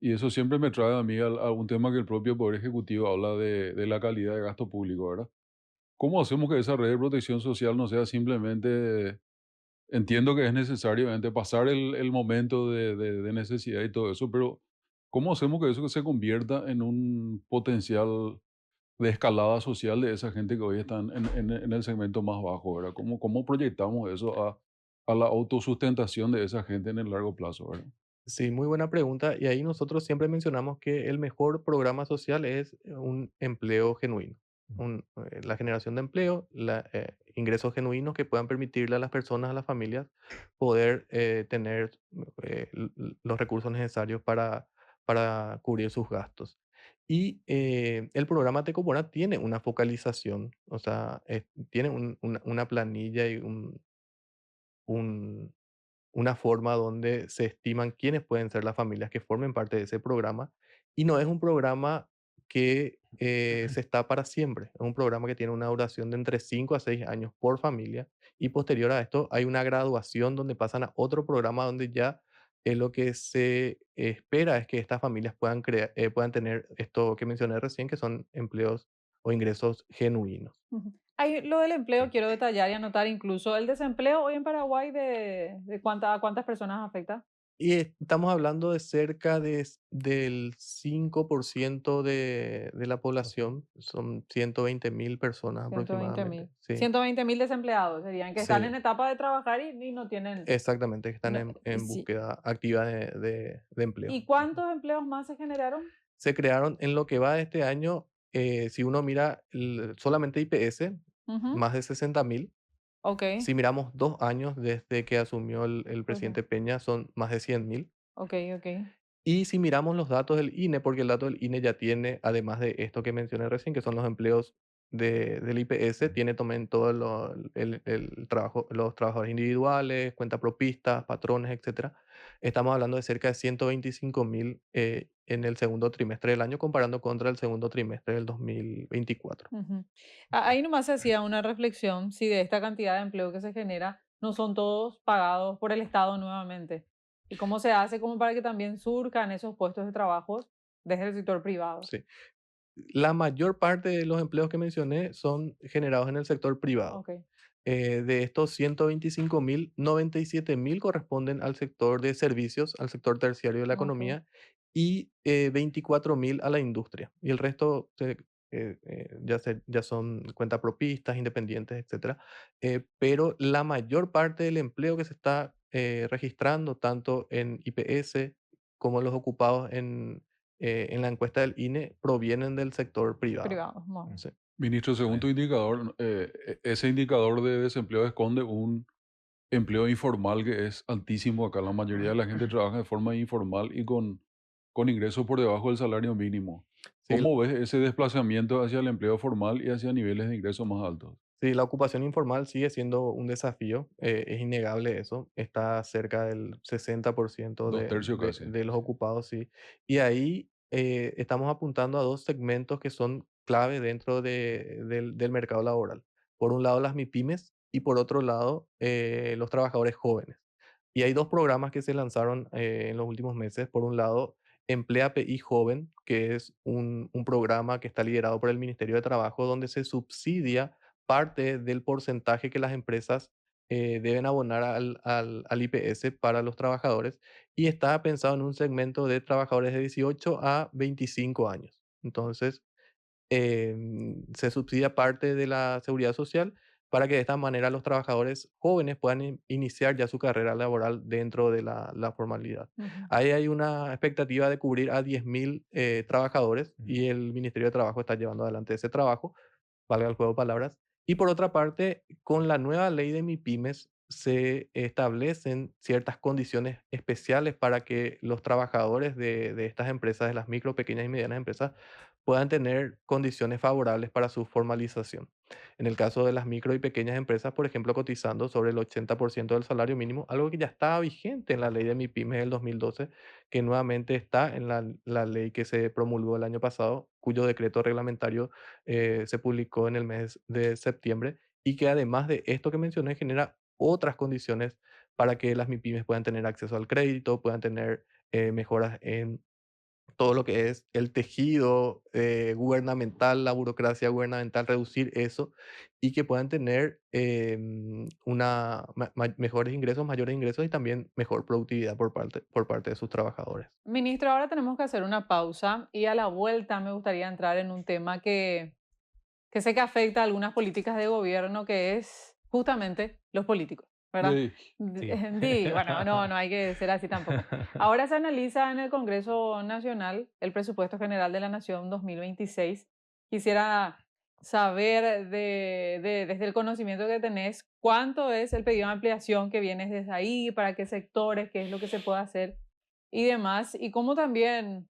S2: Y eso siempre me trae a mí a un tema que el propio Poder Ejecutivo habla de la calidad de gasto público, ¿verdad? ¿Cómo hacemos que esa red de protección social no sea simplemente, entiendo que es necesario obviamente, pasar el momento de necesidad y todo eso, pero ¿cómo hacemos que eso se convierta en un potencial de escalada social de esa gente que hoy están en el segmento más bajo, ¿verdad? ¿Cómo proyectamos eso a la autosustentación de esa gente en el largo plazo, ¿verdad?
S4: Sí, muy buena pregunta. Y ahí nosotros siempre mencionamos que el mejor programa social es un empleo genuino,
S3: Mm.
S4: la generación de empleo, ingresos genuinos que puedan permitirle a las personas, a las familias, poder tener los recursos necesarios para cubrir sus gastos. Y el programa Tecopona tiene una focalización, o sea, tiene una planilla y un una forma donde se estiman quiénes pueden ser las familias que formen parte de ese programa. Y no es un programa que se está para siempre. Es un programa que tiene una duración de entre 5 a 6 años por familia y posterior a esto hay una graduación donde pasan a otro programa donde ya lo que se espera es que estas familias puedan tener esto que mencioné recién, que son empleos o ingresos genuinos.
S1: Ujú. Ahí lo del empleo quiero detallar y anotar incluso el desempleo hoy en Paraguay a cuántas personas afecta.
S4: Y estamos hablando de cerca del 5% de la población, son 120.000 personas
S1: 120.000.
S4: aproximadamente. Sí,
S1: 120.000 desempleados serían que están en
S4: sí,
S1: etapa de trabajar y no tienen.
S4: exactamente, que están
S1: No,
S4: en
S1: sí.
S4: búsqueda activa de empleo.
S1: ¿Y cuántos empleos más se generaron?
S4: Se crearon en lo que va de este año, si uno mira solamente IPS,
S1: Ujú.
S4: más de 60.000.
S1: Ok,
S4: Si miramos 2 años desde que asumió el
S1: ok,
S4: presidente Peña, son más de 100.000.
S1: ok, ok.
S4: Y si miramos los datos del INE, porque el dato del INE ya tiene, además de esto que mencioné recién, que son los empleos del IPS, tiene también todo el trabajo, los trabajadores individuales, cuentapropistas, patrones, etcétera. Estamos hablando de cerca de 125.000 en el segundo trimestre del año, comparando contra el segundo trimestre del 2024.
S1: Ujú. Ahí nomás se hacía una reflexión si de esta cantidad de empleo que se genera no son todos pagados por el Estado nuevamente. ¿Y cómo se hace como para que también surcan esos puestos de trabajo desde el sector privado?
S4: Sí. La mayor parte de los empleos que mencioné son generados en el sector privado.
S1: Ok,
S4: De estos 125.000, 97.000 corresponden al sector de servicios, al sector terciario de la
S1: ok.
S4: economía, y 24.000 a la industria. Y el resto ya son cuentapropistas, independientes, etcétera. Pero la mayor parte del empleo que se está registrando, tanto en IPS como los ocupados en la encuesta del INE, provienen del sector privado.
S1: Privado. Bueno.
S4: Sí.
S2: Ministro, según tu indicador, ese indicador de desempleo esconde un empleo informal que es altísimo acá. La mayoría de la gente trabaja de forma informal y con ingresos por debajo del salario mínimo.
S4: Sí,
S2: ¿Cómo ves ese desplazamiento hacia el empleo formal y hacia niveles de ingresos más altos?
S4: sí, la ocupación informal sigue siendo un desafío, es innegable eso, está cerca del 60%
S2: Dos tercios casi.
S4: de los ocupados, sí. Y ahí estamos apuntando a dos segmentos que son clave dentro del mercado laboral. Por un lado, las MIPIMES y por otro lado, los trabajadores jóvenes. Y hay dos programas que se lanzaron en los últimos meses. Por un lado, Emplea PI Joven, que es un programa que está liderado por el Ministerio de Trabajo, donde se subsidia parte del porcentaje que las empresas deben abonar al IPS para los trabajadores y está pensado en un segmento de trabajadores de 18 a 25 años. Entonces, se subsidia parte de la seguridad social para que de esta manera los trabajadores jóvenes puedan iniciar ya su carrera laboral dentro de la formalidad.
S1: Ujú.
S4: Ahí hay una expectativa de cubrir a 10.000 trabajadores y el Ministerio de Trabajo está llevando adelante ese trabajo, valga el juego de palabras. Y por otra parte, con la nueva ley de MIPIMES se establecen ciertas condiciones especiales para que los trabajadores de estas empresas, de las micro, pequeñas y medianas empresas, puedan tener condiciones favorables para su formalización. En el caso de las micro y pequeñas empresas, por ejemplo, cotizando sobre el 80% del salario mínimo, algo que ya estaba vigente en la ley de MIPIMES del 2012, que nuevamente está en la ley que se promulgó el año pasado, cuyo decreto reglamentario se publicó en el mes de septiembre y que además de esto que mencioné genera otras condiciones para que las MIPIMES puedan tener acceso al crédito, puedan tener mejoras en todo lo que es el tejido gubernamental, la burocracia gubernamental, reducir eso y que puedan tener mejores ingresos, mayores ingresos y también mejor productividad por parte de sus trabajadores.
S1: Ministro, ahora tenemos que hacer una pausa y a la vuelta me gustaría entrar en un tema que sé que afecta a algunas políticas de gobierno, que es justamente los políticos, ¿verdad?
S2: Sí.
S3: Sí.
S1: Bueno, no hay que ser así tampoco. Ahora se analiza en el Congreso Nacional el presupuesto general de la Nación 2026. Quisiera saber desde el conocimiento que tenés, cuánto es el pedido de ampliación que viene desde ahí, para qué sectores, qué es lo que se puede hacer y demás, y cómo también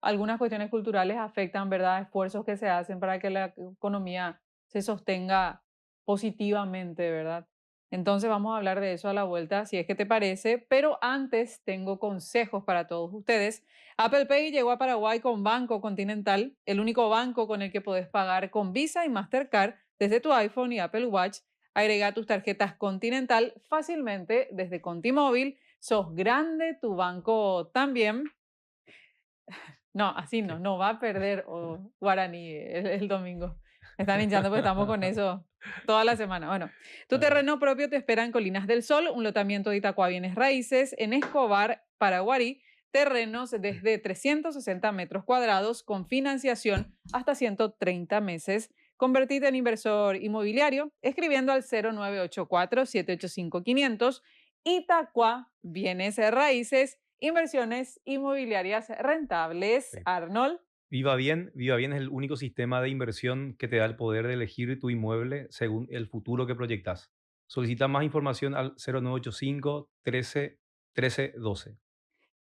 S1: algunas cuestiones culturales afectan, ¿verdad? Esfuerzos que se hacen para que la economía se sostenga positivamente, ¿verdad? Entonces vamos a hablar de eso a la vuelta, si es que te parece, pero antes tengo consejos para todos ustedes. Apple Pay llegó a Paraguay con Banco Continental, el único banco con el que podés pagar con Visa y Mastercard desde tu iPhone y Apple Watch. Agrega tus tarjetas Continental fácilmente desde Contimóvil. Sos grande, tu banco también. No, así no,
S3: Sí.
S1: no va a perder Guaraní el domingo. Me están hinchando porque estamos con eso toda la semana. Bueno, tu
S3: Ah,
S1: terreno propio te espera en Colinas del Sol, un lotamiento de Itacua Bienes Raíces, en Escobar, Paraguarí, terrenos desde 360 metros cuadrados con financiación hasta 130 meses. Convertite en inversor inmobiliario escribiendo al 0984-785-500. Itacua Bienes Raíces, inversiones inmobiliarias rentables.
S3: sí.
S1: Arnold.
S3: Viva Bien es el único sistema de inversión que te da el poder de elegir tu inmueble según el futuro que proyectas. Solicita más información al 0985 13 13 12.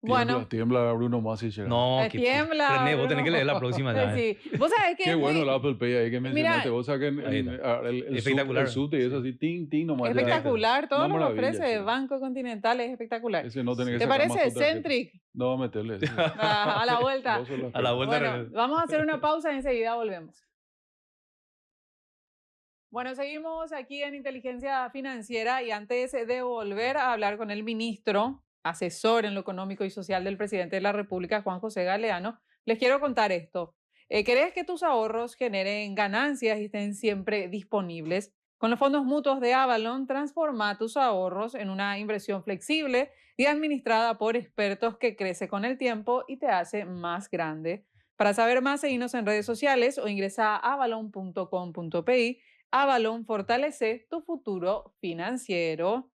S2: Tiembla,
S1: Bueno,
S2: tiembla Bruno Masi, llega.
S3: No,
S1: tiembla,
S3: René, vos tenés que leer la
S1: Bruno.
S3: próxima ya.
S1: Sí, vos sabés que
S2: Qué
S1: es
S2: bueno el
S1: muy,
S2: Apple Pay ahí que mencionaste.
S1: mira,
S2: Vos sabés que
S3: Ahí está.
S2: el
S3: Espectacular.
S2: subte y eso
S3: Sí.
S2: así, ting, ting, nomás ya.
S1: espectacular, todo
S2: Una
S1: lo que
S2: maravilla.
S1: ofrece
S2: Sí.
S1: Banco Continental es espectacular.
S2: Ese no tiene que
S1: ¿Te
S2: sacar más
S1: parece
S2: su tarjeta.
S1: Centric?
S2: No va a meterle eso.
S1: A la vuelta.
S2: Vos sos la
S3: A la
S2: experta.
S3: vuelta,
S1: Bueno,
S3: René.
S1: vamos a hacer una pausa y enseguida volvemos. Bueno, seguimos aquí en Inteligencia Financiera y antes de volver a hablar con el ministro, asesor en lo económico y social del presidente de la República, Juan José Galeano, les quiero contar esto. ¿Querés que tus ahorros generen ganancias y estén siempre disponibles? Con los fondos mutuos de Avalon, transforma tus ahorros en una inversión flexible y administrada por expertos que crece con el tiempo y te hace más grande. Para saber más, seguinos en redes sociales o ingresa a avalon.com.pi. Avalon fortalece tu futuro financiero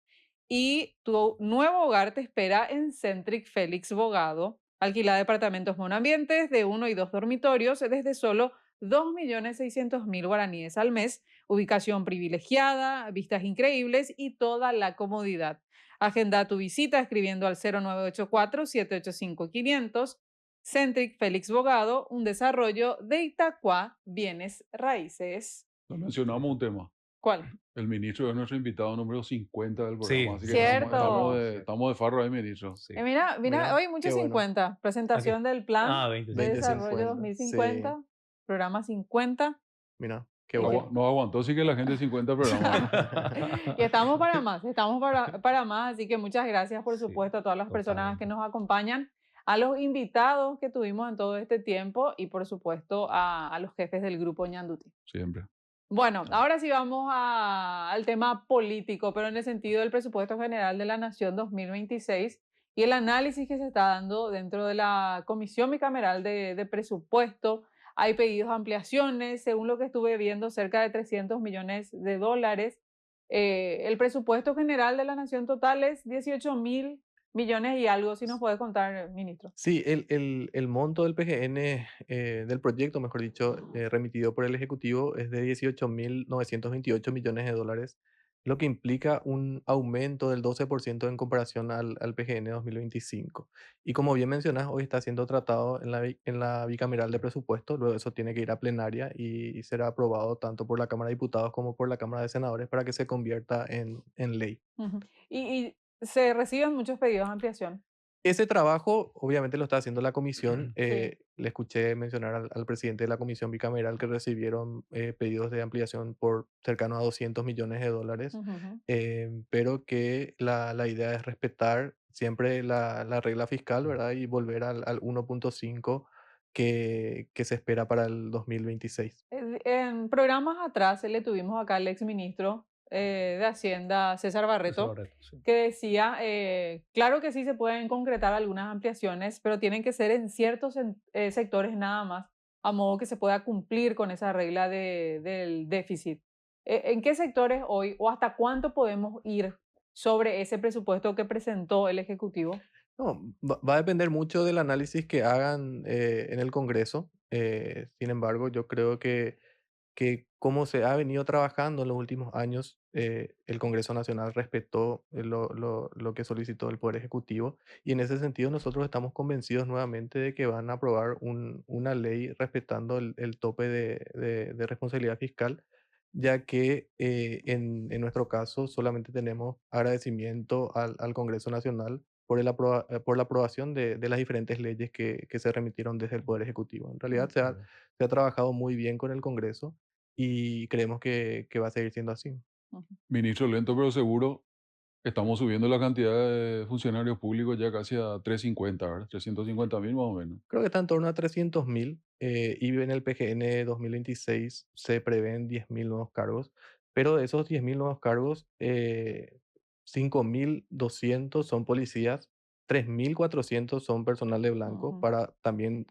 S1: y tu nuevo hogar te espera en Centric Félix Bogado. Alquila departamentos monoambientes de 1 y 2 dormitorios desde solo 2.600.000 guaraníes al mes, ubicación privilegiada, vistas increíbles y toda la comodidad. Agenda tu visita escribiendo al 0984-785-500. Centric Félix Bogado, un desarrollo de Itacua Bienes Raíces.
S2: No mencionamos un tema.
S1: ¿Cuál?
S2: El ministro es nuestro invitado número 50 del
S3: Sí,
S2: programa. Así que
S1: Cierto.
S2: estamos de farro ahí, ministro.
S3: Sí.
S1: Mira,
S4: Mira,
S1: hoy mucho
S4: qué bueno.
S1: 50. Presentación del plan
S3: Ah, 20.
S1: de desarrollo
S4: 2050,
S1: 2050, programa 50.
S4: Mira, qué
S1: Y
S4: bueno.
S2: No aguantó, sí que la gente 50 programas.
S1: Y estamos para más, estamos para más. Así que muchas gracias, por
S3: Sí,
S1: supuesto, a todas las personas que
S3: totalmente.
S1: nos acompañan, a los invitados que tuvimos en todo este tiempo y, por supuesto, a los jefes del grupo Ñanduti.
S2: Siempre.
S1: Bueno, ahora sí vamos al tema político, pero en el sentido del presupuesto general de la Nación 2026 y el análisis que se está dando dentro de la Comisión Bicameral de Presupuesto. Hay pedidos de ampliaciones, según lo que estuve viendo, cerca de 300 millones de dólares. El presupuesto general de la Nación total es 18.000 millones y algo, si nos puede contar, ministro.
S4: Sí, el monto del PGN, del proyecto, mejor dicho, remitido por el Ejecutivo es de 18.928 millones de dólares, lo que implica un aumento del 12% en comparación al PGN 2025. Y como bien mencionas, hoy está siendo tratado en la bicameral de presupuesto, luego eso tiene que ir a plenaria y será aprobado tanto por la Cámara de Diputados como por la Cámara de Senadores para que se convierta en ley.
S1: Ujú. Y se reciben muchos pedidos de ampliación.
S4: Ese trabajo obviamente lo está haciendo la comisión.
S1: Sí.
S4: Le escuché mencionar al presidente de la comisión bicameral que recibieron pedidos de ampliación por cercano a 200 millones de dólares,
S1: Ujú, ujú.
S4: pero que la idea es respetar siempre la regla fiscal, ¿verdad? Y volver al 1.5 que se espera para el 2026.
S1: En programas atrás le tuvimos acá al exministro de Hacienda, César
S3: Eso
S1: Barreto,
S3: Barreto, sí.
S1: que decía, claro que sí se pueden concretar algunas ampliaciones, pero tienen que ser en ciertos sectores nada más, a modo que se pueda cumplir con esa regla del déficit. ¿En qué sectores hoy o hasta cuánto podemos ir sobre ese presupuesto que presentó el Ejecutivo?
S4: No, va a depender mucho del análisis que hagan en el Congreso. Sin embargo, yo creo que como se ha venido trabajando en los últimos años, el Congreso Nacional respetó lo que solicitó el Poder Ejecutivo y en ese sentido nosotros estamos convencidos nuevamente de que van a aprobar una ley respetando el tope de responsabilidad fiscal ya que en nuestro caso solamente tenemos agradecimiento al Congreso Nacional por la aprobación de las diferentes leyes que se remitieron desde el Poder Ejecutivo. En realidad
S3: Claro.
S4: se ha trabajado muy bien con el Congreso y creemos que va a seguir siendo así.
S1: Ujú.
S2: Ministro, lento pero seguro, estamos subiendo la cantidad de funcionarios públicos ya casi a 350, ¿verdad? 350.000 más o menos.
S4: Creo que está en torno a 300.000 y en el PGN 2026 se prevén 10.000 nuevos cargos, pero de esos 10.000 nuevos cargos, 5.200 son policías, 3.400 son personal de blanco
S1: Ujú.
S4: para también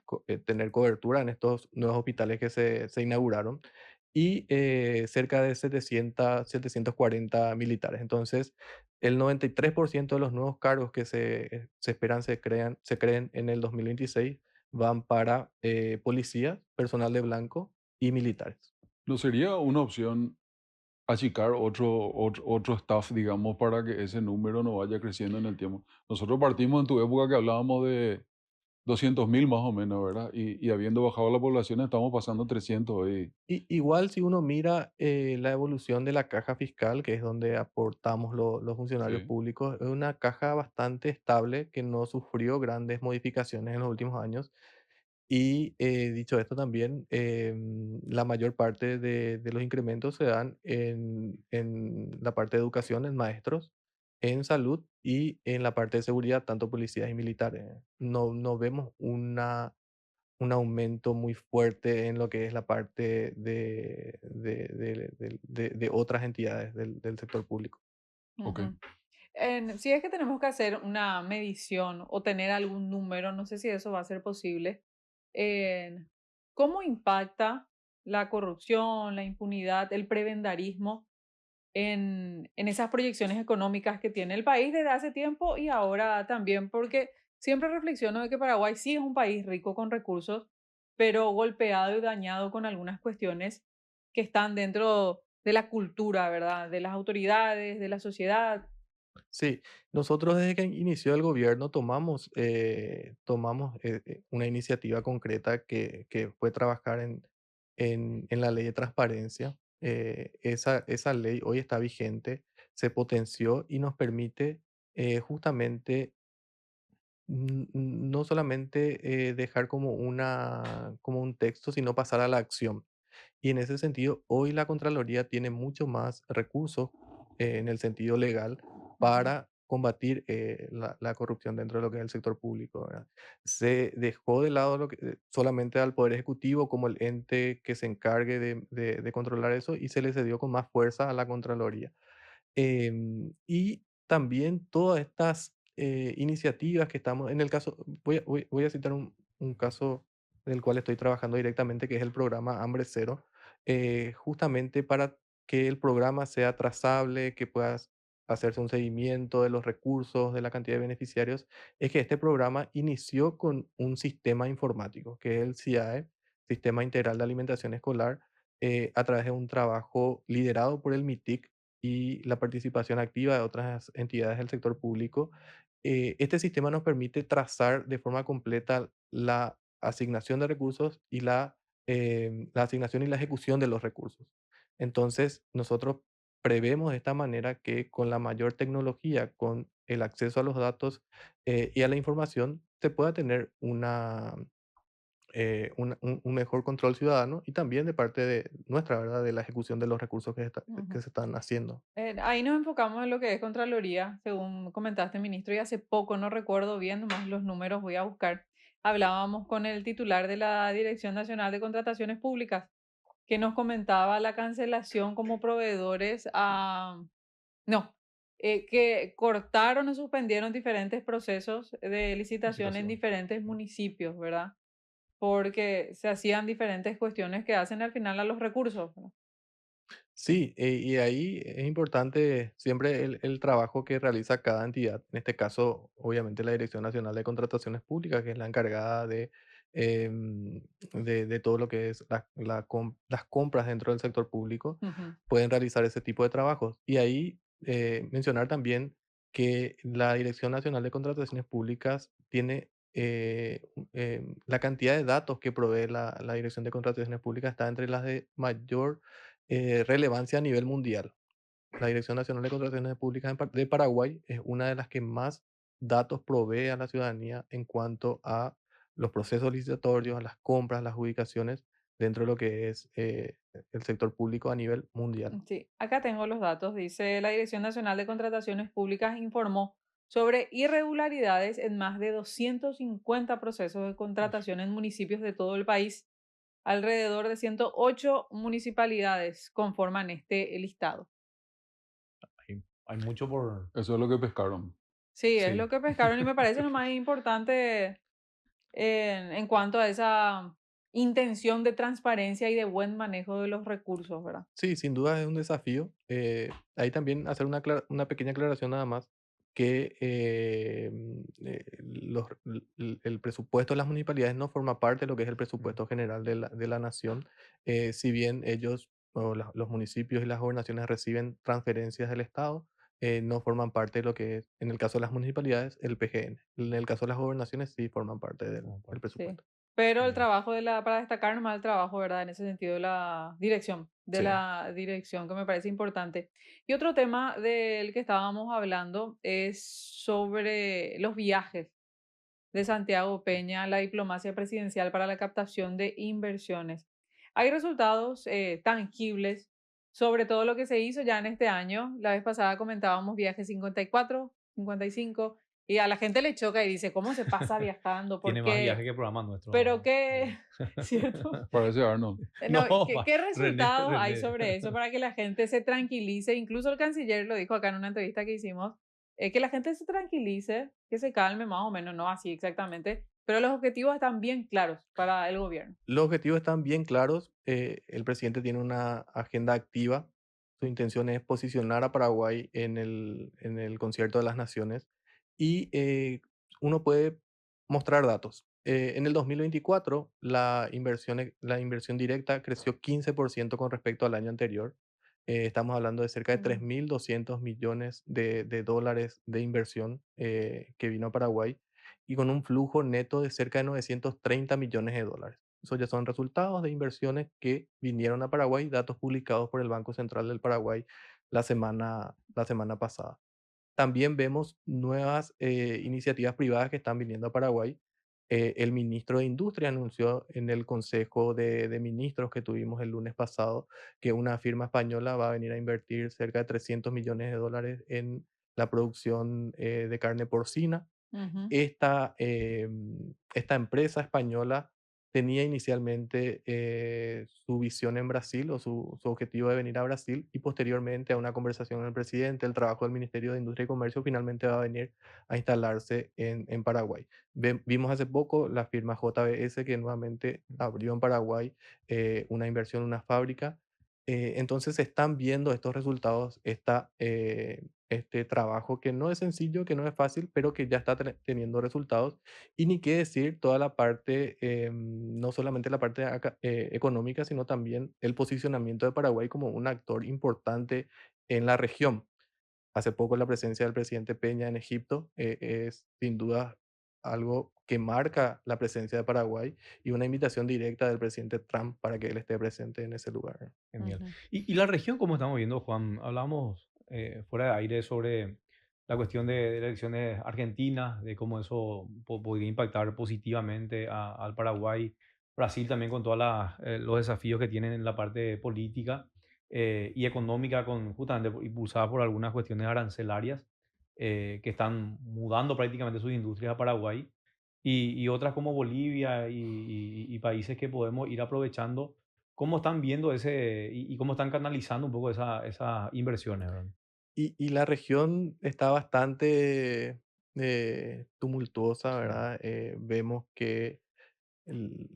S4: tener cobertura en estos nuevos hospitales que se inauguraron y cerca de 740 militares. Entonces, el 93% de los nuevos cargos que se esperan se creen en el 2026 van para policía, personal de blanco y militares.
S2: ¿No sería una opción achicar otro staff, digamos, para que ese número no vaya creciendo en el tiempo? Nosotros partimos en tu época que hablábamos de 200.000 más o menos, ¿verdad? Y habiendo bajado la población, estamos pasando 300 hoy.
S4: Y, igual si uno mira la evolución de la caja fiscal, que es donde aportamos los funcionarios
S2: Sí.
S4: públicos, es una caja bastante estable que no sufrió grandes modificaciones en los últimos años. Y dicho esto también, la mayor parte de los incrementos se dan en la parte de educación, en maestros, en salud y en la parte de seguridad, tanto policías y militares. No vemos un aumento muy fuerte en lo que es la parte de otras entidades del sector público.
S2: Ok.
S1: Ujú. Si es que tenemos que hacer una medición o tener algún número, no sé si eso va a ser posible, en ¿cómo impacta la corrupción, la impunidad, el prebendarismo en esas proyecciones económicas que tiene el país desde hace tiempo y ahora también? Porque siempre reflexiono de que Paraguay sí es un país rico con recursos, pero golpeado y dañado con algunas cuestiones que están dentro de la cultura, ¿verdad? De las autoridades, de la sociedad.
S4: Sí, nosotros desde que inició el gobierno tomamos una iniciativa concreta que fue trabajar en la ley de transparencia. Esa ley hoy está vigente, se potenció y nos permite justamente no solamente dejar como un texto, sino pasar a la acción. Y en ese sentido, hoy la Contraloría tiene mucho más recursos en el sentido legal
S1: Ujú,
S4: para combatir la corrupción dentro de lo que es el sector público, ¿verdad? Se dejó de lado solamente al Poder Ejecutivo como el ente que se encargue de controlar eso y se le cedió con más fuerza a la Contraloría. Y también todas estas iniciativas que estamos, en el caso, voy a citar un caso del cual estoy trabajando directamente, que es el programa Hambre Cero, justamente para que el programa sea trazable, que puedas hacerse un seguimiento de los recursos, de la cantidad de beneficiarios, es que este programa inició con un sistema informático, que es el CIAE, Sistema Integral de Alimentación Escolar, a través de un trabajo liderado por el MITIC y la participación activa de otras entidades del sector público. Este sistema nos permite trazar de forma completa la asignación de recursos y la asignación y la ejecución de los recursos. Entonces, nosotros prevemos de esta manera que con la mayor tecnología, con el acceso a los datos y a la información, se pueda tener un mejor control ciudadano y también de parte de nuestra, ¿verdad? De la ejecución de los recursos
S1: ujú.
S4: que se están haciendo.
S1: Ahí nos enfocamos en lo que es Contraloría, según comentaste, ministro, y hace poco, no recuerdo bien, nomás los números voy a buscar, hablábamos con el titular de la Dirección Nacional de Contrataciones Públicas, que nos comentaba la cancelación como proveedores no, que cortaron o suspendieron diferentes procesos de licitación en
S3: Licitación.
S1: diferentes municipios, ¿verdad? Porque se hacían diferentes cuestiones que hacen al final a los recursos, ¿verdad?
S4: Sí, y ahí es importante siempre el trabajo que realiza cada entidad. En este caso, obviamente, la Dirección Nacional de Contrataciones Públicas, que es la encargada de todo lo que es las compras dentro del sector público,
S1: Ujú,
S4: pueden realizar ese tipo de trabajos. Y ahí mencionar también que la Dirección Nacional de Contrataciones Públicas tiene la cantidad de datos que provee la Dirección de Contrataciones Públicas está entre las de mayor relevancia a nivel mundial. La Dirección Nacional de Contrataciones Públicas de Paraguay es una de las que más datos provee a la ciudadanía en cuanto a los procesos licitatorios, a las compras, las ubicaciones dentro de lo que es el sector público a nivel mundial.
S1: Sí, acá tengo los datos. Dice, la Dirección Nacional de Contrataciones Públicas informó sobre irregularidades en más de 250 procesos de contratación en municipios de todo el país. Alrededor de 108 municipalidades conforman este listado.
S3: Hay mucho por...
S2: Eso es lo que pescaron.
S1: Sí, es
S3: Sí.
S1: lo que pescaron y me parece lo más importante en cuanto a esa intención de transparencia y de buen manejo de los recursos, ¿verdad?
S4: Sí, sin duda es un desafío. Ahí también hacer una pequeña aclaración nada más, que el presupuesto de las municipalidades no forma parte de lo que es el
S3: Mm.
S4: presupuesto general de la nación. Si bien ellos, o los municipios y las gobernaciones reciben transferencias del Estado, no forman parte de lo que es, en el caso de las municipalidades, el PGN. En el caso de las gobernaciones sí forman parte
S3: Como
S4: del
S3: parte.
S1: Sí.
S4: presupuesto.
S1: Pero el
S3: Genial.
S1: trabajo para destacar nomás el trabajo, ¿verdad? En ese sentido de
S4: Sí.
S1: la dirección que me parece importante. Y otro tema del que estábamos hablando es sobre los viajes de Santiago Peña, la diplomacia presidencial para la captación de inversiones. Hay resultados tangibles sobre todo lo que se hizo ya en este año. La vez pasada comentábamos viaje 54, 55, y a la gente le choca y dice, ¿cómo se pasa viajando? ¿Por
S3: Tiene más viaje
S1: qué?
S3: que programa
S1: Pero
S3: nuestro.
S1: qué, ¿cierto?
S2: Parece Arnold.
S1: No,
S3: No,
S1: ¿qué resultados hay
S3: René.
S1: sobre eso para que la gente se tranquilice? Incluso el canciller lo dijo acá en una entrevista que hicimos, que la gente se tranquilice, que se calme más o menos, no así exactamente, pero los objetivos están bien claros para el gobierno.
S4: Los objetivos están bien claros. El presidente tiene una agenda activa. Su intención es posicionar a Paraguay en el concierto de las naciones y uno puede mostrar datos. En el 2024, la inversión directa creció 15% con respecto al año anterior. Estamos hablando de cerca de
S1: Mm,
S4: 3.200 millones de dólares de inversión que vino a Paraguay y con un flujo neto de cerca de 930 millones de dólares. Esos ya son resultados de inversiones que vinieron a Paraguay, datos publicados por el Banco Central del Paraguay la semana pasada. También vemos nuevas iniciativas privadas que están viniendo a Paraguay. El ministro de Industria anunció en el Consejo de Ministros que tuvimos el lunes pasado que una firma española va a venir a invertir cerca de 300 millones de dólares en la producción de carne porcina.
S1: ujú,
S4: Esta empresa española tenía inicialmente su visión en Brasil o su objetivo de venir a Brasil y posteriormente a una conversación con el presidente, el trabajo del Ministerio de Industria y Comercio finalmente va a venir a instalarse en Paraguay. Vimos hace poco la firma JBS que nuevamente abrió en Paraguay una inversión, una fábrica. Entonces se están viendo estos resultados, este trabajo que no es sencillo, que no es fácil, pero que ya está teniendo resultados. Y ni qué decir toda la parte, no solamente la parte económica, sino también el posicionamiento de Paraguay como un actor importante en la región. Hace poco la presencia del presidente Peña en Egipto es sin duda algo que marca la presencia de Paraguay y una invitación directa del presidente Trump para que él esté presente en ese lugar.
S3: Genial.
S1: ujú.
S3: Y la región, como estamos viendo, Juan, hablábamos fuera de aire sobre la cuestión de elecciones argentinas, de cómo eso podría impactar positivamente al Paraguay, Brasil también con todos los desafíos que tienen en la parte política y económica, justamente impulsada por algunas cuestiones arancelarias que están mudando prácticamente sus industrias a Paraguay y otras como Bolivia y países que podemos ir aprovechando. ¿Cómo están viendo ese y cómo están canalizando un poco esas inversiones, verdad?
S4: Y la región está bastante tumultuosa,
S3: Sí,
S4: ¿verdad? Vemos que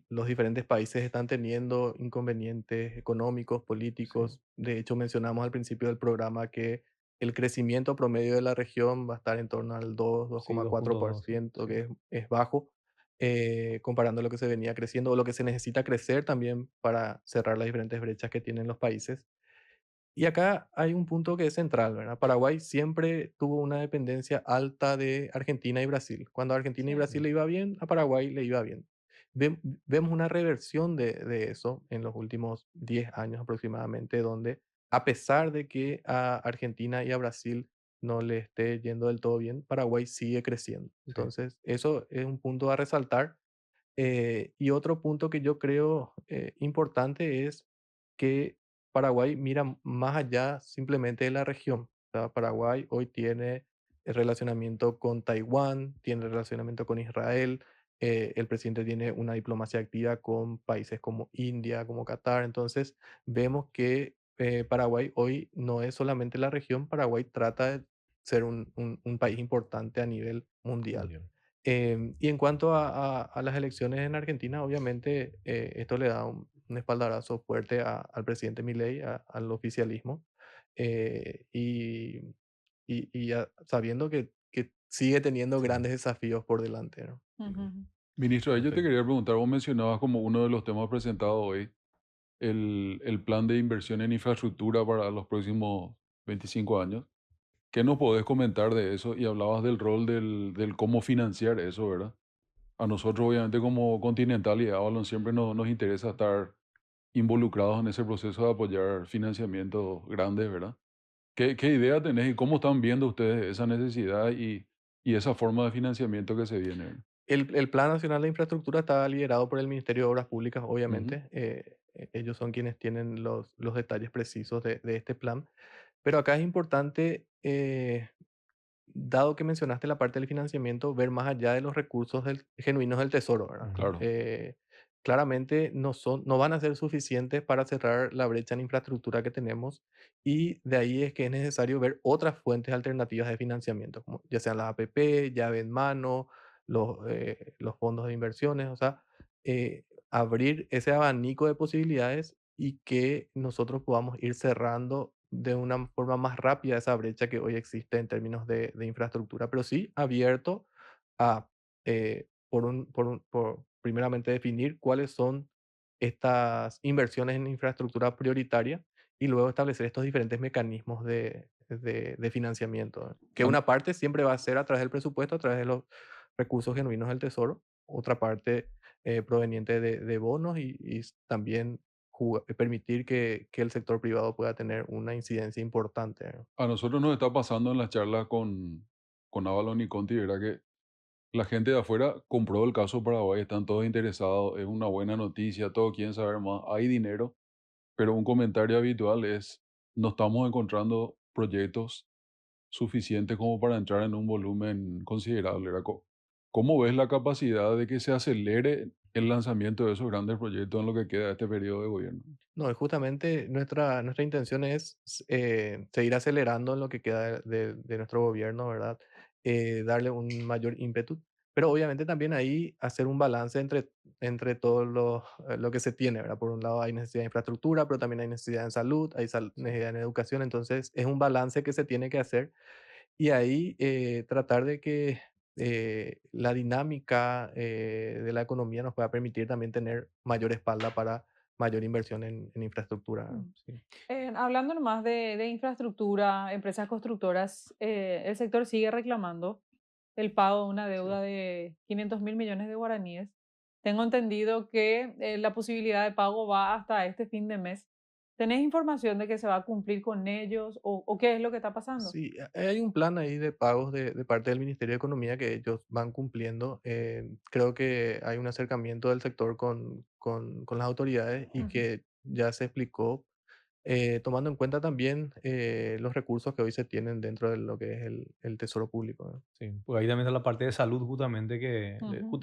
S4: los diferentes países están teniendo inconvenientes económicos,
S3: sí,
S4: políticos. De hecho, mencionamos al principio del programa que el crecimiento promedio de la región va a estar en torno al 2,
S3: sí, 2.2,
S4: 2,4%,
S3: sí.
S4: que es bajo, comparando lo que se venía creciendo o lo que se necesita crecer también para cerrar las diferentes brechas que tienen los países. Y acá hay un punto que es central, ¿verdad? Paraguay siempre tuvo una dependencia alta de Argentina y Brasil. Cuando a Argentina y
S1: Sí.
S4: Brasil le iba bien, a Paraguay le iba bien. vemos una reversión de eso en los últimos 10 años aproximadamente, donde a pesar de que a Argentina y a Brasil no le esté yendo del todo bien, Paraguay sigue creciendo.
S3: Sí,
S4: Entonces, eso es un punto a resaltar. Y otro punto que yo creo importante es que Paraguay mira más allá simplemente de la región. O sea, Paraguay hoy tiene el relacionamiento con Taiwán, tiene el relacionamiento con Israel, el presidente tiene una diplomacia activa con países como India, como Qatar. Entonces, vemos que Paraguay hoy no es solamente la región, Paraguay trata de ser un país importante a nivel mundial.
S3: mundial.
S4: Y en cuanto a las elecciones en Argentina, obviamente esto le da un espaldarazo fuerte al presidente Milei, al oficialismo, sabiendo que sigue teniendo
S3: Sí,
S4: grandes desafíos por delante, ¿no?
S1: Ujú.
S2: Ministro, yo te
S3: perfecto.
S2: quería preguntar, vos mencionabas como uno de los temas presentados hoy el plan de inversión en infraestructura para los próximos 25 años. ¿Qué nos podés comentar de eso? Y hablabas del rol del cómo financiar eso, ¿verdad? A nosotros, obviamente, como Continental y Avalon, siempre nos interesa estar involucrados en ese proceso de apoyar financiamientos grandes, ¿verdad? ¿Qué idea tenés y cómo están viendo ustedes esa necesidad y esa forma de financiamiento que se viene? ¿Verdad?
S4: El Plan Nacional de Infraestructura está liderado por el Ministerio de Obras Públicas,
S2: Ujú.
S4: obviamente. Ellos son quienes tienen los detalles precisos de este plan. Pero acá es importante, dado que mencionaste la parte del financiamiento, ver más allá de los recursos genuinos del Tesoro, ¿verdad?
S3: Ujú.
S2: Claro.
S4: Claramente no van a ser suficientes para cerrar la brecha en infraestructura que tenemos y de ahí es que es necesario ver otras fuentes alternativas de financiamiento, como ya sean las APP, llave en mano, los fondos de inversiones, o sea, abrir ese abanico de posibilidades y que nosotros podamos ir cerrando de una forma más rápida esa brecha que hoy existe en términos de infraestructura, pero sí abierto a, primeramente definir cuáles son estas inversiones en infraestructura prioritaria y luego establecer estos diferentes mecanismos de financiamiento, ¿eh? Que
S2: An-
S4: una parte siempre va a ser a través del presupuesto, a través de los recursos genuinos del Tesoro, otra parte proveniente de bonos y también permitir que el sector privado pueda tener una incidencia importante, ¿no?
S2: A nosotros nos está pasando en las charlas con Avalon y Conti, ¿verdad? Que la gente de afuera compró el caso Paraguay, están todos interesados, es una buena noticia, todos quieren saber más, hay dinero, pero un comentario habitual es, no estamos encontrando proyectos suficientes como para entrar en un volumen considerable, ¿verdad? ¿Cómo ves la capacidad de que se acelere el lanzamiento de esos grandes proyectos en lo que queda de este periodo de gobierno?
S4: No, y justamente nuestra intención es seguir acelerando en lo que queda de nuestro gobierno, ¿verdad? Darle un mayor ímpetu, pero obviamente también ahí hacer un balance entre todo lo que se tiene, ¿verdad? Por un lado hay necesidad de infraestructura, pero también hay necesidad en salud, hay necesidad en educación, entonces es un balance que se tiene que hacer y ahí tratar de que la dinámica de la economía nos pueda permitir también tener mayor espalda para mayor inversión en infraestructura, ¿no?
S1: Mm.
S4: Sí.
S1: Hablando nomás de infraestructura, empresas constructoras, el sector sigue reclamando el pago de una
S4: Sí.
S1: deuda de 500 mil millones de guaraníes. Tengo entendido que la posibilidad de pago va hasta este fin de mes. ¿Tenés información de que se va a cumplir con ellos o qué es lo que está pasando?
S4: Sí, hay un plan ahí de pagos de parte del Ministerio de Economía que ellos van cumpliendo. Creo que hay un acercamiento del sector con las autoridades y
S1: Ujú.
S4: que ya se explicó, tomando en cuenta también los recursos que hoy se tienen dentro de lo que es el Tesoro Público, ¿no?
S3: Sí, pues ahí también está la parte de salud justamente que
S1: Ujú.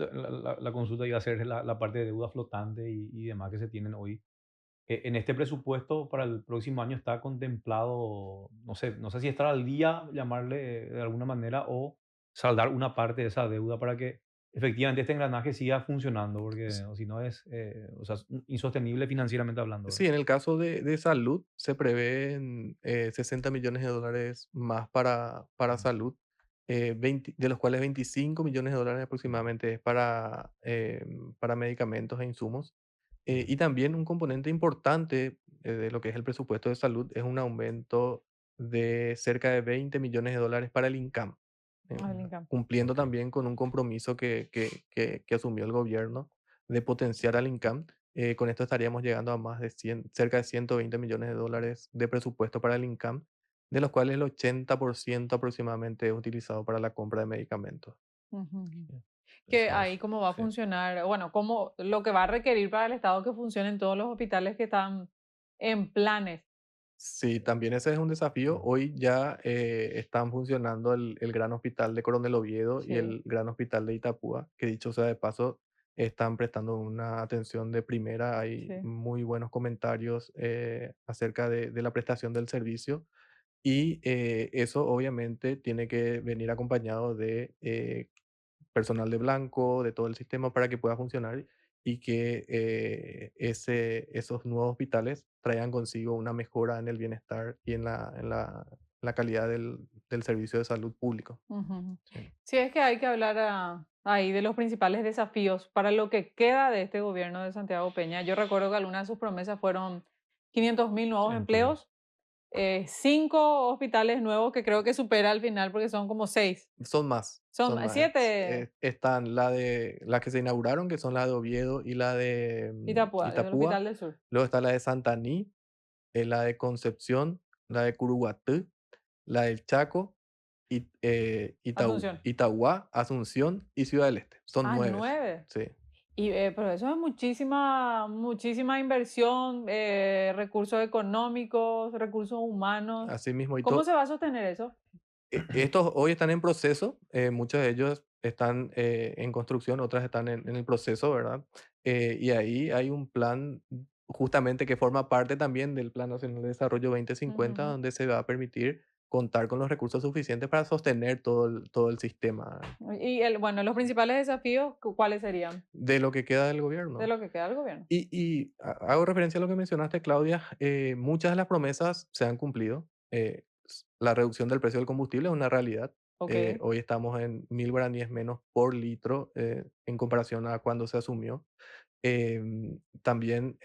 S3: la consulta iba a ser la parte de deuda flotante y demás que se tienen hoy. En este presupuesto para el próximo año está contemplado, no sé si estar al día, llamarle de alguna manera, o saldar una parte de esa deuda para que efectivamente este engranaje siga funcionando, porque o si no es, o sea, es insostenible financieramente hablando,
S4: Sí,
S3: ¿verdad?
S4: en el caso de salud se prevén 60 millones de dólares más para
S3: Mm,
S4: salud, de los cuales 25 millones de dólares aproximadamente es para medicamentos e insumos. Y
S3: mm,
S4: también un componente importante de lo que es el presupuesto de salud es un aumento de cerca de 20 millones de dólares para el INCAM, eh,
S1: Ah, el INCAM.
S4: cumpliendo
S3: ok.
S4: también con un compromiso que asumió el gobierno de potenciar al INCAM. Con esto estaríamos llegando a más de cerca de 120 millones de dólares de presupuesto para el INCAM, de los cuales el 80% aproximadamente es utilizado para la compra de medicamentos.
S1: Ujú, ujú.
S4: Bien,
S1: Que
S4: eso
S1: ahí
S4: es,
S1: cómo va a
S4: sí.
S1: funcionar, bueno, cómo lo que va a requerir para el Estado que funcionen todos los hospitales que están en planes.
S4: Sí, también ese es un desafío. Hoy ya están funcionando el Gran Hospital de Coronel Oviedo y
S1: Sí,
S4: el Gran Hospital de Itapúa, que dicho sea de paso, están prestando una atención de primera. Hay
S1: sí.
S4: muy buenos comentarios acerca de la prestación del servicio y eso obviamente tiene que venir acompañado de personal de blanco, de todo el sistema para que pueda funcionar y que esos nuevos hospitales traigan consigo una mejora en el bienestar y en la calidad del servicio de salud público.
S1: Ujú, ujú.
S4: Sí.
S1: Sí, es que hay que hablar ahí de los principales desafíos para lo que queda de este gobierno de Santiago Peña. Yo recuerdo que algunas de sus promesas fueron 500.000 nuevos
S3: Empleo.
S1: empleos, 5 hospitales nuevos que creo que supera al final porque son como 6.
S4: Son
S1: Son
S4: más.
S1: 7
S4: Están las que se inauguraron, que son la de Oviedo y la de
S1: Itapúa, del
S4: Itapúa.
S1: Hospital del Sur.
S4: Luego está la de Santaní, la de Concepción, la de Curuguatú, la del Chaco,
S1: Asunción.
S4: Itagua, Asunción y Ciudad del Este. Son
S1: Ah,
S4: 9.
S1: 9.
S4: Sí.
S1: Pero eso es muchísima, muchísima inversión, recursos económicos, recursos humanos.
S4: Así mismo,
S1: ¿Cómo se va a sostener eso?
S4: estos hoy están en proceso, muchos de ellos están en construcción, otras están en el proceso, ¿verdad? Y ahí hay un plan justamente que forma parte también del Plan Nacional de Desarrollo 2050,
S1: Ujú.
S4: donde se va a permitir contar con los recursos suficientes para sostener todo el sistema
S1: Bueno, los principales desafíos, ¿cuáles serían
S4: de lo que queda del
S1: de
S4: gobierno.
S1: lo que queda del gobierno?
S4: Hago referencia a lo que mencionaste, Claudia. Muchas de las promesas se han cumplido. La reducción del precio del combustible es una realidad.
S1: Ok,
S4: Hoy estamos en 1.000 guaraníes menos por litro en comparación a cuando se asumió. También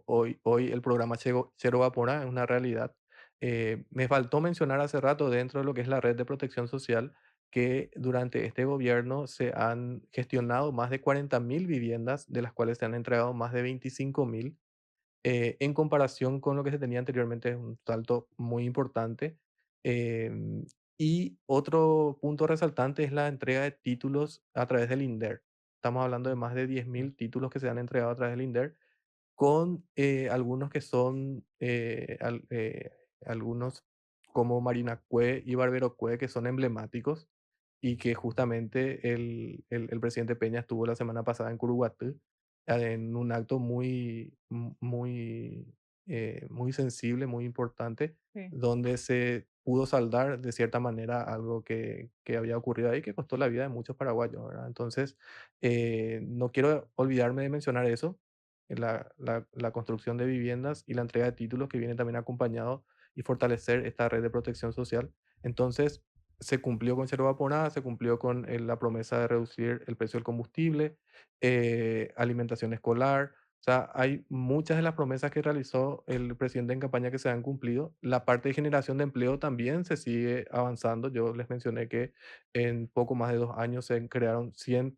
S4: hoy el programa Cero Vapora es una realidad. Me faltó mencionar hace rato dentro de lo que es la red de protección social que durante este gobierno se han gestionado más de 40.000 viviendas, de las cuales se han entregado más de 25.000. En comparación con lo que se tenía anteriormente, es un salto muy importante. Em, y otro punto resaltante es la entrega de títulos a través del INDER. Estamos hablando de más de 10.000 títulos que se han entregado a través del INDER, con algunos que son, algunos como Marinacue y Barberocue, que son emblemáticos y que justamente el presidente Peña estuvo la semana pasada en Curuguatú en un acto muy sensible, muy importante,
S1: sí.
S4: donde se pudo saldar de cierta manera algo que había ocurrido ahí que costó la vida de muchos paraguayos, ¿verdad? Entonces, no quiero olvidarme de mencionar eso, la construcción de viviendas y la entrega de títulos que viene también acompañado y fortalecer esta red de protección social. Entonces, se cumplió con Cero Vaponada, se cumplió con la promesa de reducir el precio del combustible, alimentación escolar. O sea, hay muchas de las promesas que realizó el presidente en campaña que se han cumplido. La parte de generación de empleo también se sigue avanzando. Yo les mencioné que en poco más de 2 años se crearon 100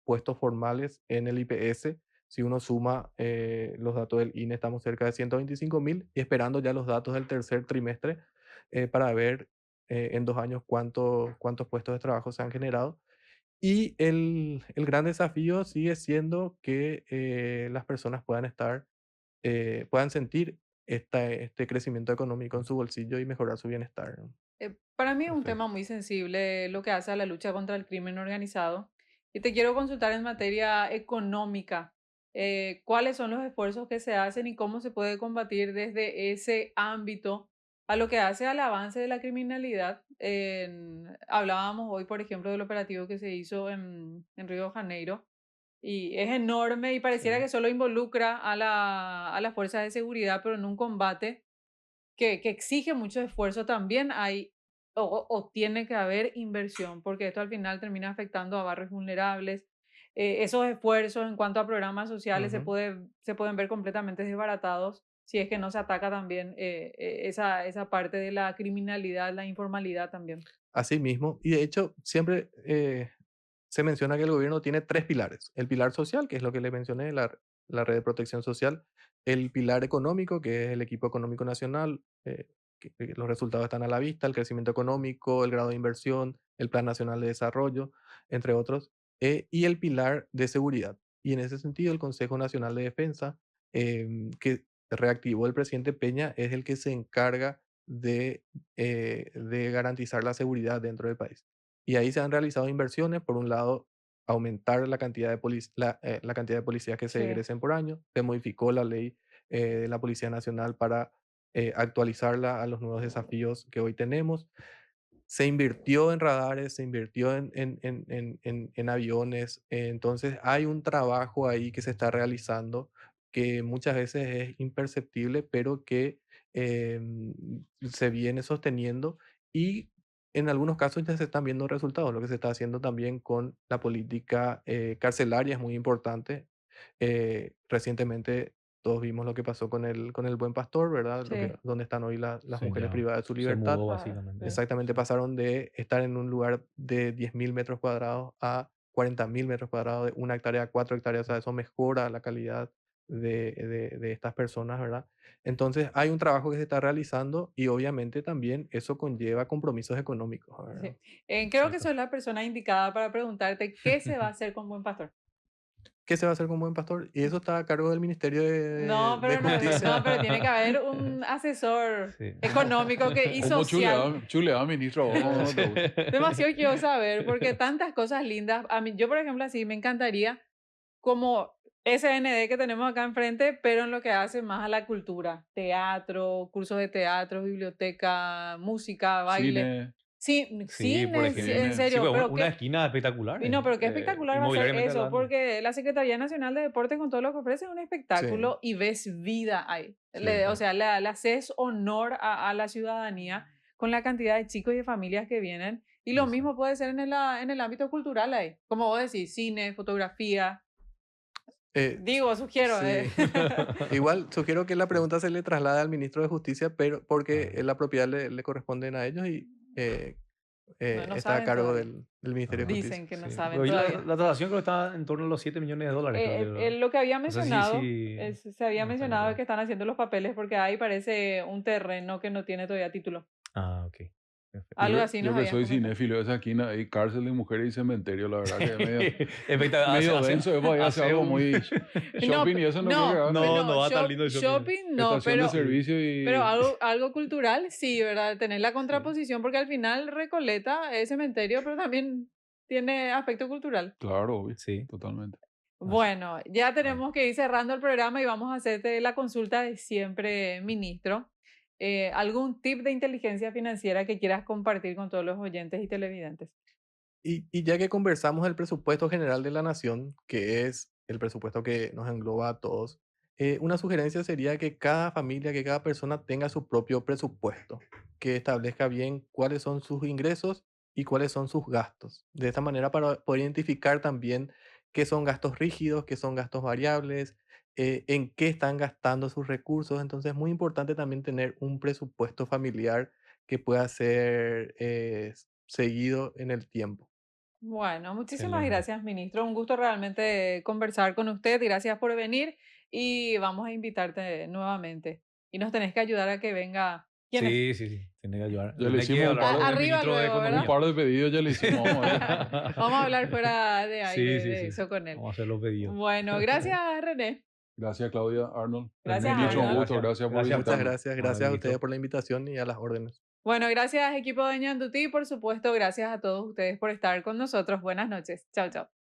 S4: puestos formales en el IPS. Si uno suma los datos del INE, estamos cerca de 125.000 y esperando ya los datos del tercer trimestre para ver en 2 años cuántos puestos de trabajo se han generado. Y el gran desafío sigue siendo que las personas puedan sentir este crecimiento económico en su bolsillo y mejorar su bienestar, ¿no?
S1: Para mí es un tema
S3: Perfecto.
S1: muy sensible lo que hace a la lucha contra el crimen organizado. Y te quiero consultar en materia económica, ¿cuáles son los esfuerzos que se hacen y cómo se puede combatir desde ese ámbito a lo que hace al avance de la criminalidad? Hablábamos hoy, por ejemplo, del operativo que se hizo en Río de Janeiro y es enorme y pareciera
S4: Sí.
S1: que solo involucra a las fuerzas de seguridad, pero en un combate que exige mucho esfuerzo también hay o tiene que haber inversión, porque esto al final termina afectando a barrios vulnerables. Esos esfuerzos en cuanto a programas sociales
S4: Ujú.
S1: se pueden ver completamente desbaratados si es que no se ataca también esa parte de la criminalidad, la informalidad también.
S4: Así mismo. Y de hecho, siempre se menciona que el gobierno tiene 3 pilares. El pilar social, que es lo que le mencioné, la red de protección social. El pilar económico, que es el equipo económico nacional, que los resultados están a la vista, el crecimiento económico, el grado de inversión, el Plan Nacional de Desarrollo, entre otros. Y el pilar de seguridad. Y en ese sentido, el Consejo Nacional de Defensa, que reactivó el presidente Peña, es el que se encarga de garantizar la seguridad dentro del país. Y ahí se han realizado inversiones, por un lado, aumentar la cantidad la cantidad de policías que se
S1: Sí.
S4: egresen por año. Se modificó la ley de la Policía Nacional para actualizarla a los nuevos desafíos que hoy tenemos. Se invirtió en radares, se invirtió en aviones. Entonces hay un trabajo ahí que se está realizando que muchas veces es imperceptible, pero que se viene sosteniendo y en algunos casos ya se están viendo resultados. Lo que se está haciendo también con la política carcelaria es muy importante. Recientemente todos vimos lo que pasó con el Buen Pastor, ¿verdad?
S1: Sí,
S4: Donde están hoy las
S3: Sí,
S4: mujeres
S3: ya
S4: privadas de su
S3: se
S4: libertad.
S3: mudó
S1: claro,
S3: básicamente.
S1: sí.
S4: Exactamente, pasaron de estar en un lugar de 10.000 metros cuadrados a 40.000 metros cuadrados, de 1 hectárea a 4 hectáreas. O sea, eso mejora la calidad de estas personas, ¿verdad? Entonces, hay un trabajo que se está realizando y obviamente también eso conlleva compromisos económicos, ¿verdad?
S1: Sí. Creo que
S3: Exacto.
S1: sos la persona indicada para preguntarte qué se va a hacer con Buen Pastor.
S4: ¿Qué se va a hacer con Buen Pastor? Y eso está a cargo del Ministerio
S1: No,
S4: de
S1: pero no, no,
S4: Justicia.
S1: pero tiene que haber un asesor
S3: Sí.
S1: económico y
S2: ¿Cómo
S1: social.
S2: chuleaba, ministro? Vos no te gusta.
S1: Demasiado quiero saber, porque tantas cosas lindas. A mí, yo, por ejemplo, así me encantaría, como SND que tenemos acá enfrente, pero en lo que hace más a la cultura: teatro, cursos de teatro, biblioteca, música, baile.
S2: Cine,
S1: Sí,
S3: Sí, por
S1: cine, sí, en
S3: ejemplo.
S2: cine.
S3: Sí,
S1: serio,
S3: pues
S1: pero
S3: una
S1: qué,
S3: esquina espectacular,
S1: y no, pero qué espectacular va a ser
S3: inmobiliariamente
S1: eso,
S3: hablando.
S1: porque la Secretaría Nacional de Deportes, con todo lo que ofrece, es un
S4: Sí,
S1: espectáculo y ves vida ahí.
S3: Sí,
S1: O sea, le haces honor a la ciudadanía con la cantidad de chicos y de familias que vienen. Y lo
S3: exacto.
S1: mismo puede ser en el ámbito cultural ahí. Como vos decís, cine, fotografía.
S4: eh,
S1: Digo, sugiero.
S4: sí. Igual sugiero que la pregunta se le traslade al ministro de Justicia, pero porque
S3: Ah,
S4: la propiedad le corresponden a ellos y
S1: No, no
S4: está a
S1: saben
S4: cargo
S1: todavía.
S4: del Ministerio de
S3: ah,
S4: Justicia.
S1: Dicen que no
S3: sí.
S1: saben
S3: Hoy
S1: todavía.
S3: la tasación creo que está en torno a los $7 millones, creo que.
S1: Lo que había
S3: No sé
S1: mencionado,
S3: si
S1: se había
S3: no está en
S1: mencionado
S3: otro.
S1: que están haciendo los papeles porque ahí parece un terreno que no tiene todavía título.
S3: Ah, ok. Perfecto.
S1: Algo así nos
S2: Yo que
S1: habían
S2: soy
S1: comentado.
S2: cinéfilo, esa esquina hay cárcel de mujeres y cementerio, la verdad que es
S3: Espectacular.
S2: medio denso. Es para hacer
S3: Hace
S2: algo
S3: un.
S2: muy
S1: No,
S2: shopping y eso no creo que haga,
S3: No,
S2: pero
S3: no va a estar lindo el shopping.
S1: shopping no,
S2: estación de
S3: Sí.
S2: servicio
S1: pero
S2: y
S1: algo cultural sí, ¿verdad? Tener la
S3: Sí.
S1: contraposición, porque al final Recoleta es cementerio, pero también tiene aspecto cultural.
S2: claro, obvio,
S3: Sí.
S2: totalmente.
S3: Así.
S1: Bueno, ya
S3: Bueno.
S1: tenemos que ir cerrando el programa y vamos a hacerte la consulta de siempre, ministro. ¿Algún tip de inteligencia financiera que quieras compartir con todos los oyentes y televidentes?
S4: Y ya que conversamos del presupuesto general de la nación, que es el presupuesto que nos engloba a todos, una sugerencia sería que cada familia, que cada persona tenga su propio presupuesto, que establezca bien cuáles son sus ingresos y cuáles son sus gastos. De esta manera, para poder identificar también qué son gastos rígidos, qué son gastos variables, en qué están gastando sus recursos. Entonces es muy importante también tener un presupuesto familiar que pueda ser seguido en el tiempo.
S1: Bueno, muchísimas
S3: Excelente.
S1: gracias, ministro. Un gusto realmente conversar con usted. Gracias por venir y vamos a invitarte nuevamente. Y nos tenés que ayudar a que venga. ¿Quién es?
S3: Sí, sí, sí. Tiene que ayudar.
S2: Ya le
S3: Tiene que
S2: hicimos
S3: hablar con el
S1: Arriba
S3: ministro de
S1: luego,
S2: un
S1: ¿verdad?
S3: Economía.
S2: par de pedidos, ya le hicimos, vamos a ver.
S1: Vamos a hablar fuera de
S3: Sí,
S1: aire
S3: sí,
S1: de
S3: sí.
S1: eso con él.
S3: Vamos a hacer los pedidos.
S1: Bueno, gracias, René.
S2: Gracias, Claudia, Arnold.
S1: Gracias,
S2: Ministro, un
S1: Arnold.
S2: gusto, gracias por
S3: Gracias a
S4: Muchas
S2: visitarnos.
S3: ustedes.
S4: gracias.
S3: Bueno,
S4: Gracias a ustedes
S3: listo.
S4: por la invitación y a las órdenes.
S1: Bueno, gracias, equipo de Ñandutí. Por supuesto, gracias a todos ustedes por estar con nosotros. Buenas noches. Chao, chao.